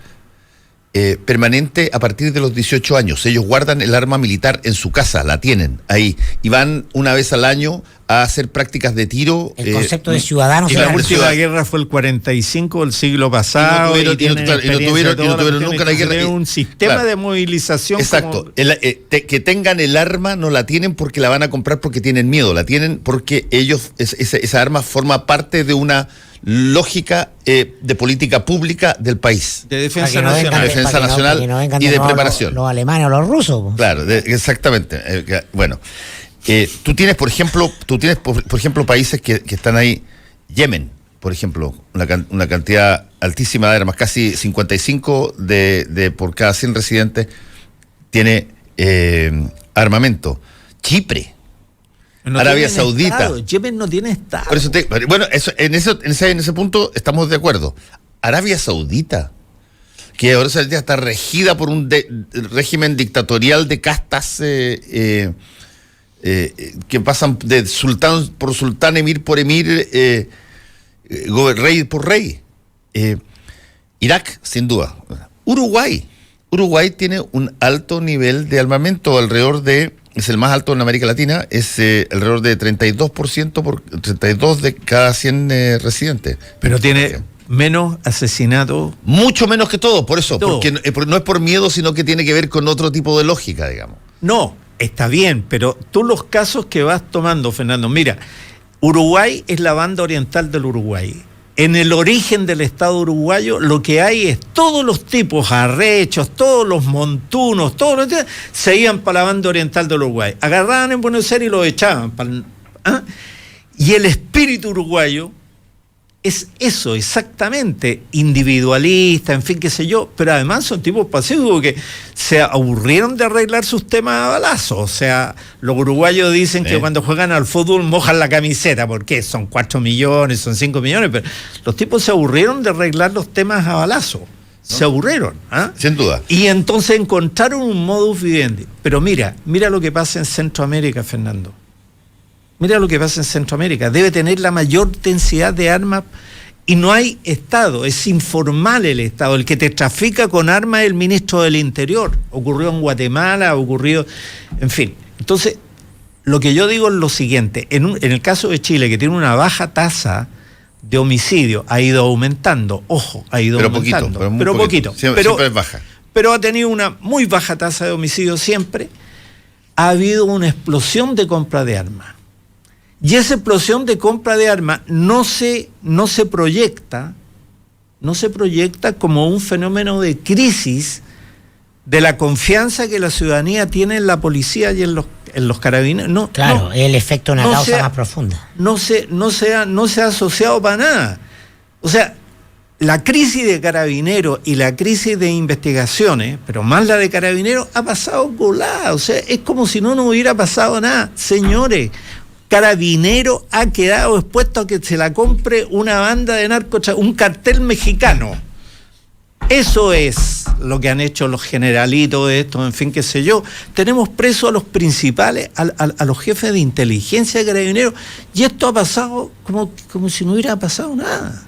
B: permanente a partir de los 18 años. Ellos guardan el arma militar en su casa, la tienen ahí, y van una vez al año a hacer prácticas de tiro.
C: El concepto de ciudadanos.
D: Y la última guerra fue el 45 del siglo pasado.
B: Y no tuvieron nunca la guerra.
D: Un sistema de movilización.
B: Exacto. Que tengan el arma no la tienen porque la van a comprar porque tienen miedo, la tienen porque ellos, esa arma forma parte de una lógica de política pública del país.
D: De defensa nacional.
B: De defensa nacional y de preparación.
C: Los alemanes o los rusos.
B: Claro, exactamente. Bueno. Tú tienes, por ejemplo, países que están ahí. Yemen, por ejemplo, una cantidad altísima de armas, casi 55 por cada 100 residentes tiene armamento. Chipre,
D: no
B: Arabia Saudita.
D: Estado. Yemen no tiene Estado.
B: Por eso en ese punto estamos de acuerdo. Arabia Saudita, que ahora está regida por un régimen dictatorial de castas que pasan de sultán por sultán, emir por emir, rey por rey. Irak, sin duda. Uruguay tiene un alto nivel de armamento, es el más alto en América Latina, es alrededor de 32% 32 de cada 100 residentes.
D: Pero tiene menos asesinatos.
B: Mucho menos que todo, por eso, porque no es por miedo, sino que tiene que ver con otro tipo de lógica, digamos.
D: No. Está bien, pero tú los casos que vas tomando, Fernando, mira, Uruguay es la banda oriental del Uruguay. En el origen del Estado uruguayo lo que hay es todos los tipos arrechos, todos los montunos, se iban para la banda oriental del Uruguay. Agarraban en Buenos Aires y los echaban. Y el espíritu uruguayo es eso, exactamente, individualista, en fin, qué sé yo, pero además son tipos pasivos que se aburrieron de arreglar sus temas a balazos. O sea, los uruguayos dicen que cuando juegan al fútbol mojan la camiseta, porque son 4 millones, son 5 millones, pero los tipos se aburrieron de arreglar los temas a balazos. Se aburrieron.
B: Sin duda.
D: Y entonces encontraron un modus vivendi. Pero mira lo que pasa en Centroamérica, Fernando. Mira lo que pasa en Centroamérica. Debe tener la mayor densidad de armas y no hay Estado. Es informal el Estado. El que te trafica con armas es el ministro del Interior. Ocurrió en Guatemala, en fin. Entonces, lo que yo digo es lo siguiente. En el caso de Chile, que tiene una baja tasa de homicidio, ha ido aumentando. Ojo, ha ido aumentando. Pero poquito.
B: Siempre es baja.
D: Pero ha tenido una muy baja tasa de homicidio siempre. Ha habido una explosión de compra de armas. Y esa explosión de compra de armas no se proyecta como un fenómeno de crisis de la confianza que la ciudadanía tiene en la policía y en los carabineros.
C: El efecto de una causa más profunda.
D: No se ha asociado para nada. O sea, la crisis de carabineros y la crisis de investigaciones, pero más la de carabineros, ha pasado volada. O sea, es como si no hubiera pasado nada. Señores, Carabinero ha quedado expuesto a que se la compre una banda de un cartel mexicano. Eso es lo que han hecho los generalitos de estos, en fin, qué sé yo. Tenemos presos a los principales, a los jefes de inteligencia de Carabineros, y esto ha pasado como si no hubiera pasado nada.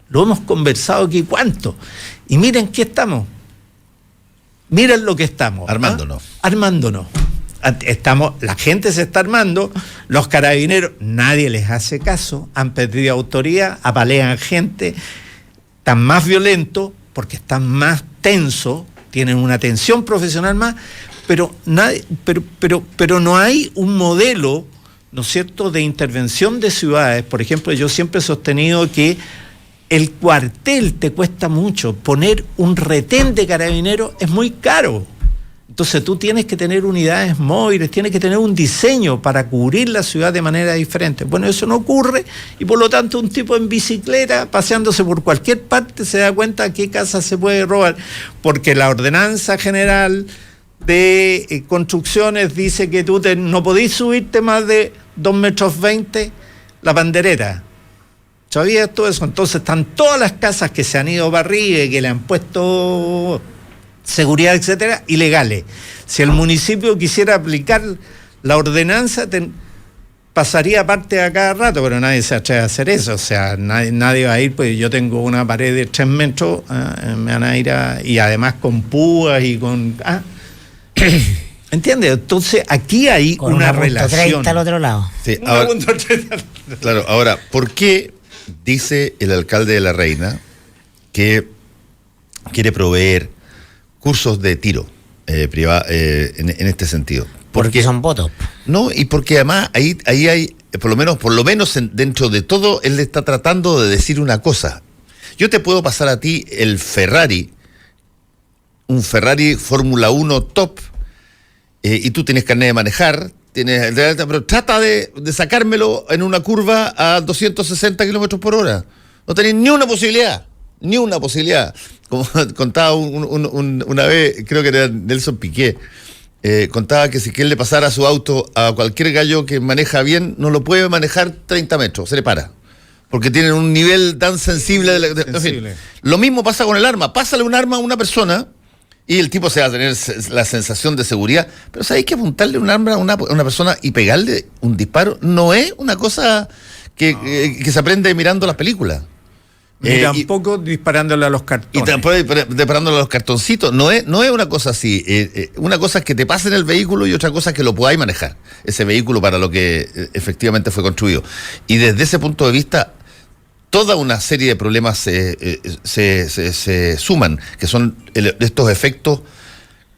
D: Lo hemos conversado aquí, ¿cuánto? Y miren qué estamos. Miren lo que estamos.
B: Armándonos.
D: Armándonos. La gente se está armando, los carabineros, nadie les hace caso, han perdido autoridad, apalean gente, están más violentos porque están más tensos, tienen una tensión profesional más, pero no hay un modelo, ¿no es cierto?, de intervención de ciudades. Por ejemplo, yo siempre he sostenido que el cuartel te cuesta mucho, poner un retén de carabineros es muy caro. Entonces tú tienes que tener unidades móviles, tienes que tener un diseño para cubrir la ciudad de manera diferente. Bueno, eso no ocurre y por lo tanto un tipo en bicicleta paseándose por cualquier parte se da cuenta de qué casa se puede robar, porque la ordenanza general de construcciones dice que tú no podís subirte más de 2,20 metros la pandereta. ¿Sabías todo eso? Entonces están todas las casas que se han ido para arriba y que le han puesto seguridad, etcétera, ilegales. Si el municipio quisiera aplicar la ordenanza, pasaría parte a cada rato, pero nadie se atreve a hacer eso. O sea, nadie va a ir, pues yo tengo una pared de 3 metros, me van a ir y además con púas y con... ¿Entiendes? Entonces aquí hay con una relación.
C: 30 al otro lado.
B: Sí, claro, ahora, ¿por qué dice el alcalde de La Reina que quiere proveer cursos de tiro en este sentido?
C: Porque son votos.
B: No, y porque además ahí hay, por lo menos dentro de todo, él está tratando de decir una cosa. Yo te puedo pasar a ti el Ferrari, un Ferrari Fórmula 1 top, y tú tienes carnet de manejar, pero trata de sacármelo en una curva a 260 kilómetros por hora. No tenés ni una posibilidad. Como contaba una vez, creo que era Nelson Piqué, contaba que si que él le pasara su auto a cualquier gallo que maneja bien, no lo puede manejar 30 metros, se le para. Porque tienen un nivel tan sensible. En fin, lo mismo pasa con el arma. Pásale un arma a una persona y el tipo se va a tener la sensación de seguridad. Pero ¿sabéis que apuntarle un arma a una persona y pegarle un disparo no es una cosa que se aprende mirando las películas?
D: Ni tampoco disparándole a los cartones.
B: Y tampoco disparándole a los cartoncitos. No es una cosa así. Una cosa es que te pase en el vehículo y otra cosa es que lo podáis manejar. Ese vehículo para lo que efectivamente fue construido. Y desde ese punto de vista, toda una serie de problemas se suman, que son estos efectos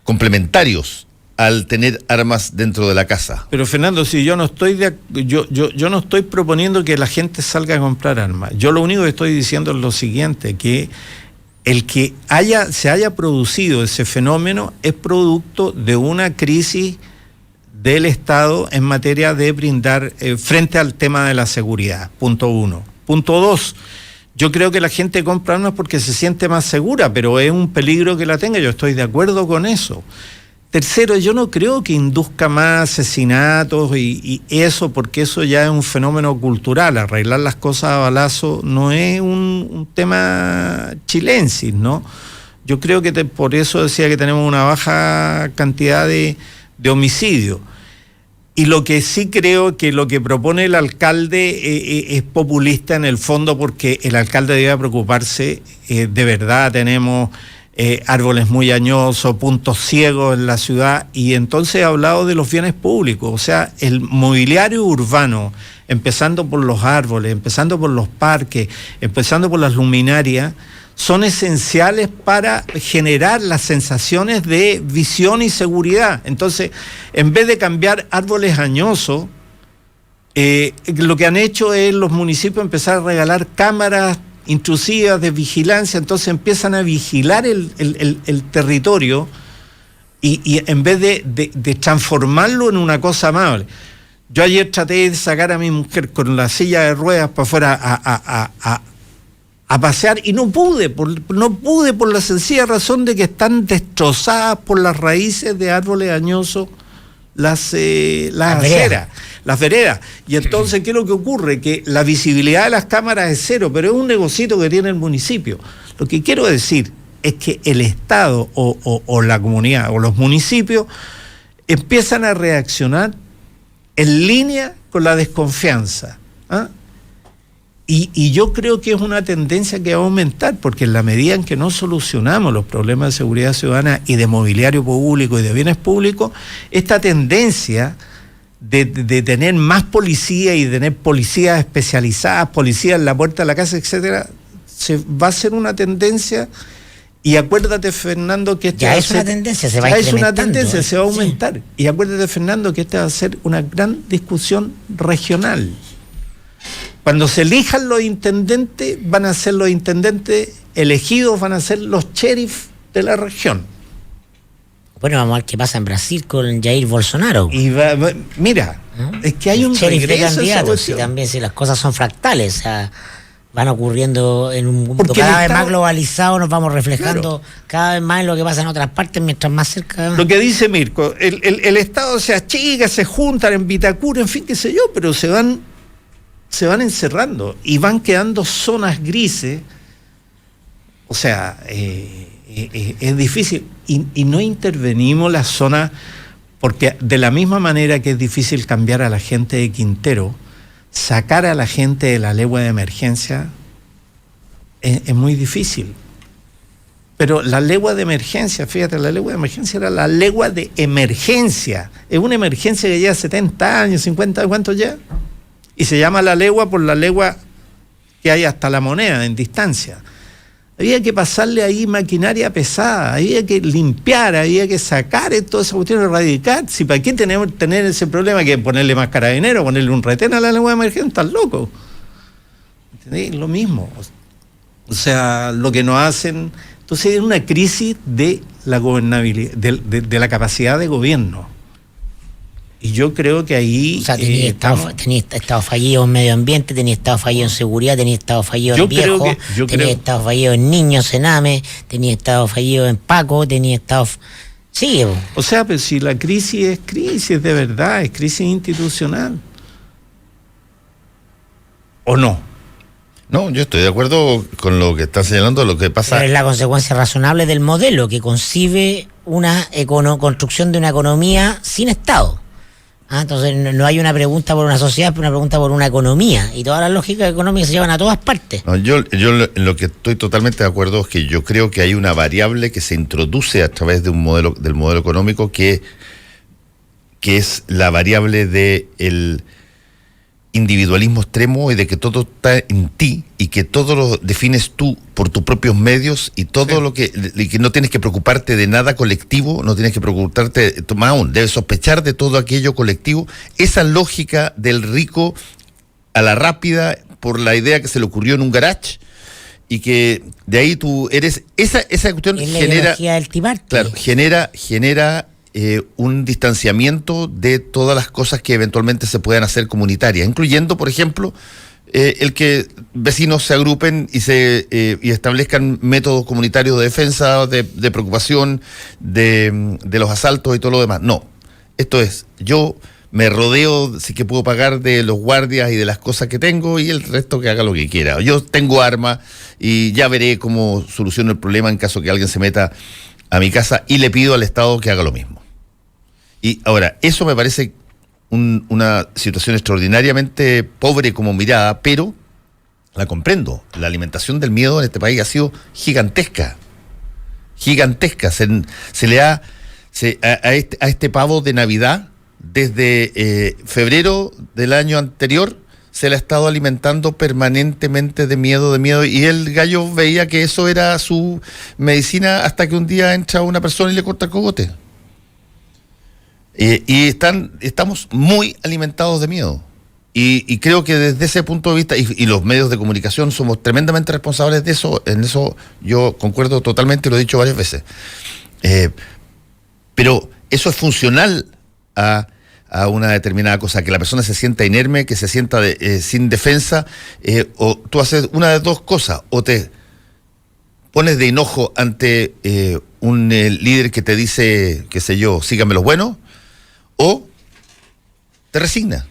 B: complementarios al tener armas dentro de la casa.
D: Pero Fernando, si yo no estoy yo no estoy proponiendo que la gente salga a comprar armas. Yo lo único que estoy diciendo es lo siguiente, que el que se haya producido ese fenómeno es producto de una crisis del Estado en materia de brindar frente al tema de la seguridad, punto 1. Punto 2, yo creo que la gente compra armas porque se siente más segura, pero es un peligro que la tenga, yo estoy de acuerdo con eso. Tercero, yo no creo que induzca más asesinatos y eso, porque eso ya es un fenómeno cultural. Arreglar las cosas a balazo no es un tema chilensis, ¿no? Yo creo que por eso decía que tenemos una baja cantidad de homicidios. Y lo que sí creo que lo que propone el alcalde es populista en el fondo, porque el alcalde debe preocuparse, de verdad tenemos árboles muy añosos, puntos ciegos en la ciudad, y entonces ha hablado de los bienes públicos, o sea, el mobiliario urbano, empezando por los árboles, empezando por los parques, empezando por las luminarias, son esenciales para generar las sensaciones de visión y seguridad. Entonces, en vez de cambiar árboles añosos, lo que han hecho es los municipios empezar a regalar cámaras intrusivas de vigilancia, entonces empiezan a vigilar el territorio y en vez de transformarlo en una cosa amable. Yo ayer traté de sacar a mi mujer con la silla de ruedas para afuera a pasear y no pude por la sencilla razón de que están destrozadas por las raíces de árboles añosos las aceras, las veredas. Y entonces, ¿qué es lo que ocurre? Que la visibilidad de las cámaras es cero, pero es un negocito que tiene el municipio. Lo que quiero decir es que el Estado o la comunidad o los municipios empiezan a reaccionar en línea con la desconfianza. Y yo creo que es una tendencia que va a aumentar, porque en la medida en que no solucionamos los problemas de seguridad ciudadana y de mobiliario público y de bienes públicos, esta tendencia de tener más policía y de tener policías especializadas, policías en la puerta de la casa, etcétera, va a ser una tendencia. Y acuérdate, Fernando, que
C: ya es una tendencia, se va a incrementando.
D: Es una tendencia, se va a aumentar. Sí. Y acuérdate, Fernando, que esta va a ser una gran discusión regional. Cuando se elijan los intendentes, van a ser los intendentes elegidos, van a ser los sheriff de la región.
C: Bueno, vamos a ver qué pasa en Brasil con Jair Bolsonaro.
D: Y mira, es que hay un regreso
C: de candidatos, y también si las cosas son fractales, o sea, van ocurriendo en un mundo cada vez más globalizado, nos vamos reflejando cada vez más en lo que pasa en otras partes, mientras más cerca.
D: Lo que dice Mirko, el Estado se achica, se juntan en Vitacura, en fin, qué sé yo, pero se van encerrando y van quedando zonas grises. O sea, es difícil y no intervenimos las zonas Porque de la misma manera que es difícil cambiar a la gente de Quintero, sacar a la gente de la legua de emergencia es muy difícil. Pero la legua de emergencia, fíjate, la legua de emergencia era la legua de emergencia. Es una emergencia que lleva 70 años, 50, ¿cuánto ya? Y se llama la legua por la legua que hay hasta la moneda, en distancia. Había que pasarle ahí maquinaria pesada, había que limpiar, había que sacar toda esa cuestión, erradicar. Si para qué tener ese problema que ponerle más carabinero, ponerle un retén a la legua de emergencia, estás loco. ¿Entendés? Lo mismo. O sea, lo que nos hacen... Entonces es una crisis de la gobernabilidad, de la capacidad de gobierno. Y yo creo que ahí...
C: O sea, tenía estado fallido en medio ambiente, tenía estado fallido en seguridad, tenía estado fallido en viejo, tenía estado fallido en niños, en AME, tenía estado fallido en Paco, tenía estado... Sí.
D: O sea, pero si la crisis es crisis de verdad, es crisis institucional. ¿O no?
B: No, yo estoy de acuerdo con lo que está señalando, lo que pasa...
C: Pero es la consecuencia razonable del modelo que concibe una construcción de una economía sin Estado. Entonces no hay una pregunta por una sociedad, pero una pregunta por una economía. Y todas las lógicas económicas se llevan a todas partes.
B: No, yo en lo que estoy totalmente de acuerdo es que yo creo que hay una variable que se introduce a través del modelo económico que es la variable del individualismo extremo y de que todo está en ti y que todo lo defines tú por tus propios medios y todo y que no tienes que preocuparte de nada colectivo, no tienes que preocuparte, más aún, debes sospechar de todo aquello colectivo. Esa lógica del rico a la rápida por la idea que se le ocurrió en un garage y que de ahí tú eres, esa cuestión
C: es
B: genera...
C: La del Tibarte.
B: Claro, genera un distanciamiento de todas las cosas que eventualmente se puedan hacer comunitarias, incluyendo, por ejemplo, el que vecinos se agrupen y establezcan métodos comunitarios de defensa, de preocupación, de los asaltos y todo lo demás. No, esto es, yo me rodeo, si que puedo pagar de los guardias y de las cosas que tengo y el resto que haga lo que quiera. Yo tengo armas y ya veré cómo soluciono el problema en caso que alguien se meta a mi casa y le pido al Estado que haga lo mismo. Y ahora, eso me parece una situación extraordinariamente pobre como mirada, pero la comprendo. La alimentación del miedo en este país ha sido gigantesca. Gigantesca. Se le ha a este pavo de Navidad, desde febrero del año anterior, se le ha estado alimentando permanentemente de miedo, y el gallo veía que eso era su medicina hasta que un día entra una persona y le corta el cogote. Y estamos muy alimentados de miedo. Y creo que desde ese punto de vista, y los medios de comunicación somos tremendamente responsables de eso, en eso yo concuerdo totalmente, lo he dicho varias veces. Pero eso es funcional a una determinada cosa, que la persona se sienta inerme, que se sienta sin defensa, o tú haces una de dos cosas, o te pones de enojo ante un líder que te dice, qué sé yo, síganme los buenos, o te resignas,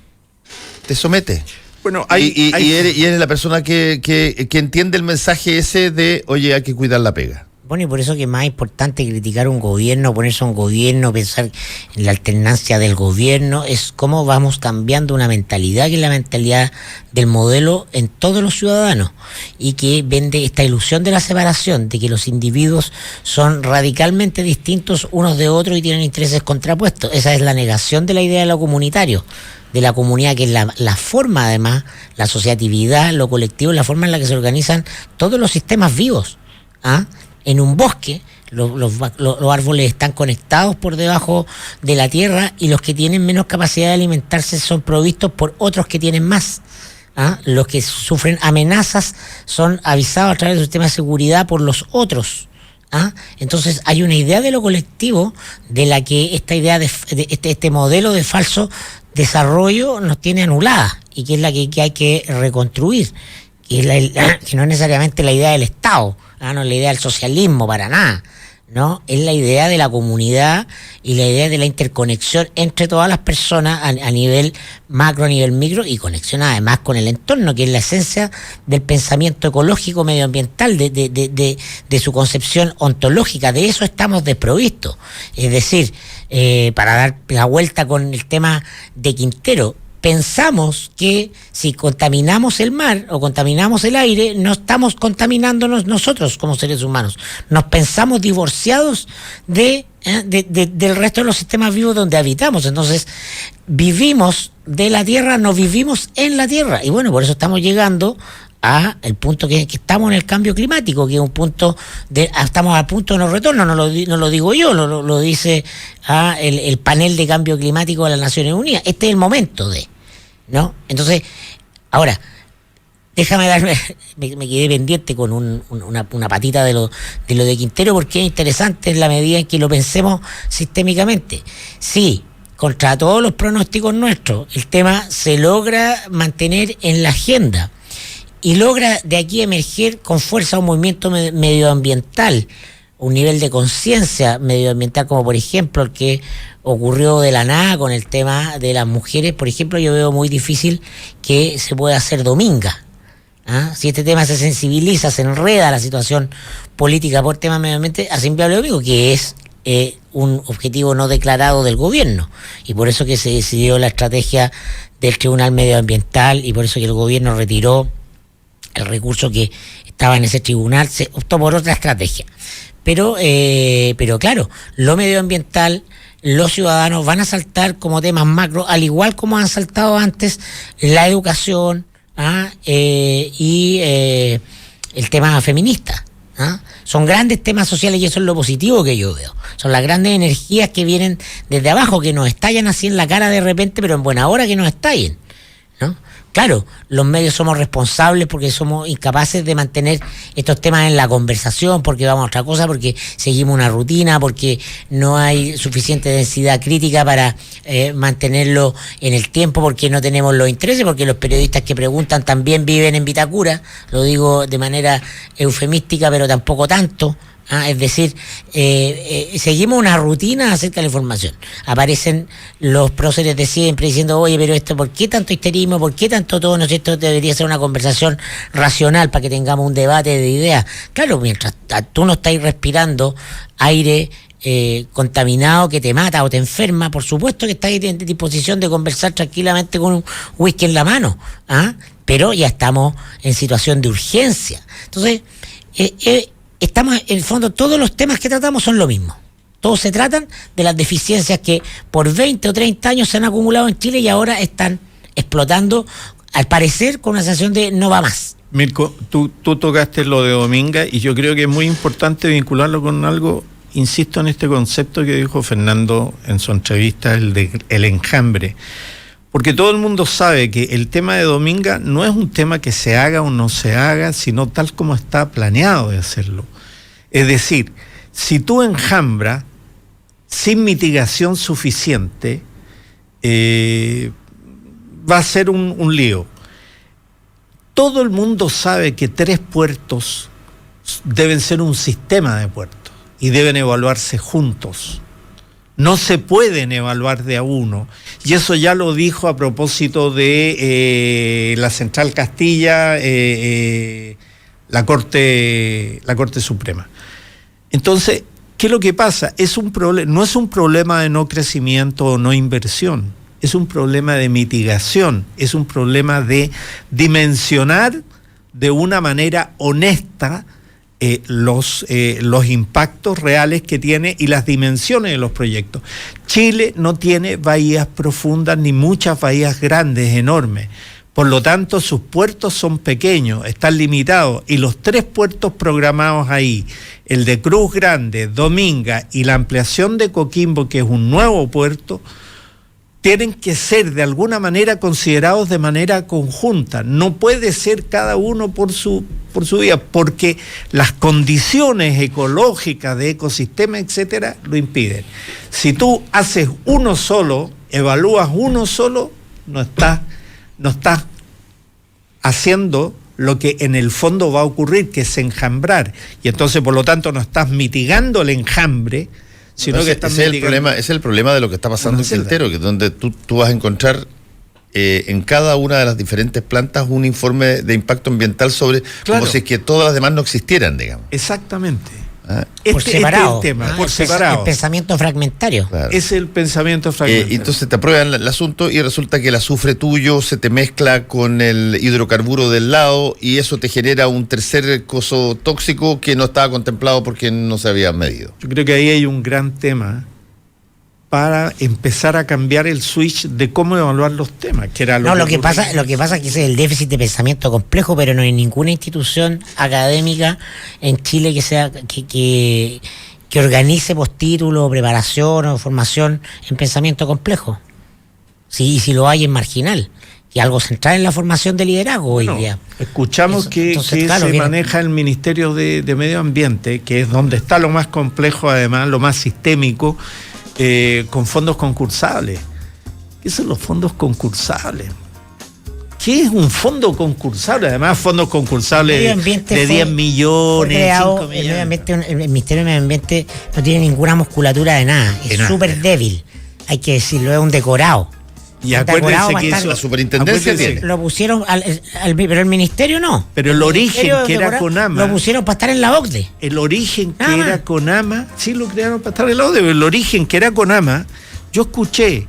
B: te sometes.
D: Bueno,
B: y eres la persona que entiende el mensaje ese de, oye, hay que cuidar la pega.
C: Bueno, y por eso que es más importante criticar un gobierno, ponerse a un gobierno, pensar en la alternancia del gobierno, es cómo vamos cambiando una mentalidad que es la mentalidad del modelo en todos los ciudadanos, y que vende esta ilusión de la separación, de que los individuos son radicalmente distintos unos de otros y tienen intereses contrapuestos. Esa es la negación de la idea de lo comunitario, de la comunidad, que es la forma, además, la asociatividad, lo colectivo, la forma en la que se organizan todos los sistemas vivos. En un bosque, los árboles están conectados por debajo de la tierra, y los que tienen menos capacidad de alimentarse son provistos por otros que tienen más. Los que sufren amenazas son avisados a través del sistema de seguridad por los otros. Entonces hay una idea de lo colectivo, de la que esta idea de este modelo de falso desarrollo nos tiene anulada, y que es la que hay que reconstruir, que no es necesariamente la idea del Estado, no es la idea del socialismo, para nada, ¿no? Es la idea de la comunidad y la idea de la interconexión entre todas las personas a nivel macro, a nivel micro, y conexión además con el entorno, que es la esencia del pensamiento ecológico medioambiental, de su concepción ontológica. De eso estamos desprovistos. Es decir, para dar la vuelta con el tema de Quintero. Pensamos que si contaminamos el mar o contaminamos el aire, no estamos contaminándonos nosotros como seres humanos. Nos pensamos divorciados del resto de los sistemas vivos donde habitamos. Entonces, vivimos de la Tierra, no vivimos en la Tierra. Y bueno, por eso estamos llegando a el punto que estamos en el cambio climático, que es un punto estamos al punto de no retorno, no lo digo yo, lo dice el panel de cambio climático de las Naciones Unidas. Este es el momento ¿no? Entonces, ahora, déjame darme, me quedé pendiente con una patita de lo de Quintero, porque es interesante en la medida en que lo pensemos sistémicamente. Sí, contra todos los pronósticos nuestros, el tema se logra mantener en la agenda y logra de aquí emerger con fuerza un movimiento medioambiental, un nivel de conciencia medioambiental, como por ejemplo el que ocurrió de la nada con el tema de las mujeres. Por ejemplo, yo veo muy difícil que se pueda hacer dominga. Si este tema se sensibiliza, se enreda la situación política por temas medioambientales, a simple lo digo que es un objetivo no declarado del gobierno, y por eso que se decidió la estrategia del Tribunal Medioambiental, y por eso que el gobierno retiró el recurso que estaba en ese tribunal, se optó por otra estrategia. Pero claro, lo medioambiental, los ciudadanos van a saltar como temas macro, al igual como han saltado antes la educación y el tema feminista. Son grandes temas sociales, y eso es lo positivo que yo veo. Son las grandes energías que vienen desde abajo, que nos estallan así en la cara de repente, pero en buena hora que nos estallen, ¿no? Claro, los medios somos responsables porque somos incapaces de mantener estos temas en la conversación, porque vamos a otra cosa, porque seguimos una rutina, porque no hay suficiente densidad crítica para mantenerlo en el tiempo, porque no tenemos los intereses, porque los periodistas que preguntan también viven en Vitacura, lo digo de manera eufemística, pero tampoco tanto. Es decir, seguimos una rutina acerca de la información. Aparecen los próceres de siempre diciendo, oye, pero esto, ¿por qué tanto histerismo? ¿Por qué tanto todo? ¿No es esto? Debería ser una conversación racional para que tengamos un debate de ideas. Claro, mientras tú no estás respirando aire contaminado que te mata o te enferma, por supuesto que estás en disposición de conversar tranquilamente con un whisky en la mano, pero ya estamos en situación de urgencia. Entonces, estamos, en el fondo, todos los temas que tratamos son lo mismo. Todos se tratan de las deficiencias que por 20 o 30 años se han acumulado en Chile y ahora están explotando, al parecer, con una sensación de no va más.
D: Mirko, tú tocaste lo de Dominga, y yo creo que es muy importante vincularlo con algo, insisto en este concepto que dijo Fernando en su entrevista, el enjambre. Porque todo el mundo sabe que el tema de Dominga no es un tema que se haga o no se haga, sino tal como está planeado de hacerlo. Es decir, si tú enjambras sin mitigación suficiente, va a ser un lío. Todo el mundo sabe que 3 puertos deben ser un sistema de puertos y deben evaluarse juntos. No se pueden evaluar de a uno. Y eso ya lo dijo a propósito de la Central Castilla, la Corte Suprema. Entonces, ¿qué es lo que pasa? No es un problema de no crecimiento o no inversión, es un problema de mitigación, es un problema de dimensionar de una manera honesta los impactos reales que tiene y las dimensiones de los proyectos. Chile no tiene bahías profundas ni muchas bahías grandes, enormes. Por lo tanto, sus puertos son pequeños, están limitados, y los 3 puertos programados ahí, el de Cruz Grande, Dominga y la ampliación de Coquimbo, que es un nuevo puerto, tienen que ser de alguna manera considerados de manera conjunta. No puede ser cada uno por su vía, porque las condiciones ecológicas de ecosistema, etcétera, lo impiden. Si tú haces uno solo, evalúas uno solo, no estás haciendo lo que en el fondo va a ocurrir, que es enjambrar. Y entonces, por lo tanto, no estás mitigando el enjambre, sino que estás mitigando.
B: Es el problema de lo que está pasando en Quintero, que es donde tú vas a encontrar en cada una de las diferentes plantas un informe de impacto ambiental sobre, claro, como si es que todas las demás no existieran, digamos.
D: Exactamente.
C: Por separado.
D: Este es el tema, por separado.
C: El pensamiento fragmentario.
B: Claro.
D: Es el pensamiento fragmentario.
B: Entonces te aprueban el asunto y resulta que el azufre tuyo se te mezcla con el hidrocarburo del lado y eso te genera un tercer coso tóxico que no estaba contemplado porque no se había medido.
D: Yo creo que ahí hay un gran tema para empezar a cambiar el switch de cómo evaluar los temas, que era
C: lo que pasa es que ese es el déficit de pensamiento complejo, pero no hay ninguna institución académica en Chile que sea que organice postítulo, preparación o formación en pensamiento complejo. Sí, si lo hay es marginal. Y algo central en la formación de liderazgo hoy día.
D: Escuchamos que se maneja el Ministerio de Medio Ambiente, que es donde está lo más complejo, además, lo más sistémico, con fondos concursables. ¿Qué son los fondos concursables? ¿Qué es un fondo concursable? Además, fondos concursables de 10 millones, 5 millones.
C: El Ministerio de Medio Ambiente no tiene ninguna musculatura de nada. Es súper débil. Hay que decirlo, es un decorado.
D: Y acuérdense que eso,
B: la superintendencia tiene.
C: Lo pusieron, pero el ministerio no.
D: Pero el origen que era CONAMA.
C: Lo pusieron para estar en la OCDE.
D: El origen que era CONAMA, sí lo crearon para estar en la OCDE, pero el origen que era CONAMA, yo escuché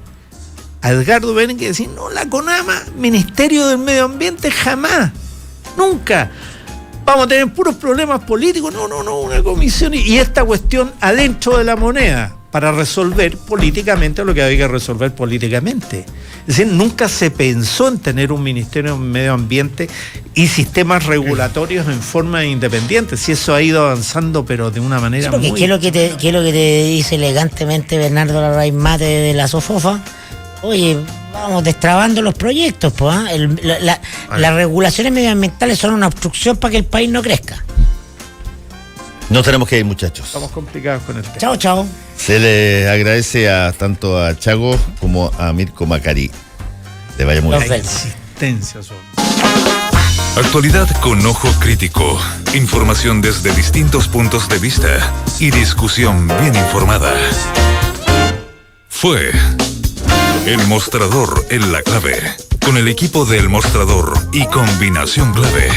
D: a Edgardo Berenguer decir, no, la CONAMA, Ministerio del Medio Ambiente, jamás, nunca. Vamos a tener puros problemas políticos, no, una comisión y esta cuestión adentro de la moneda, para resolver políticamente lo que había que resolver políticamente. Es decir, nunca se pensó en tener un Ministerio de Medio Ambiente y sistemas regulatorios en forma independiente. Si eso ha ido avanzando, pero de una manera muy...
C: ¿Qué es lo que te dice elegantemente Bernardo Larraín Mate de la SOFOFA? Oye, vamos destrabando los proyectos, pues. Las regulaciones medioambientales son una obstrucción para que el país no crezca.
B: No tenemos que ir, muchachos.
D: Estamos complicados con el tema.
C: Chao.
B: Se le agradece tanto a Chago como a Mirko Macari. Le vaya muy bien.
A: Actualidad con ojo crítico, información desde distintos puntos de vista y discusión bien informada. Fue El Mostrador en la Clave, con el equipo de El Mostrador y Combinación Clave.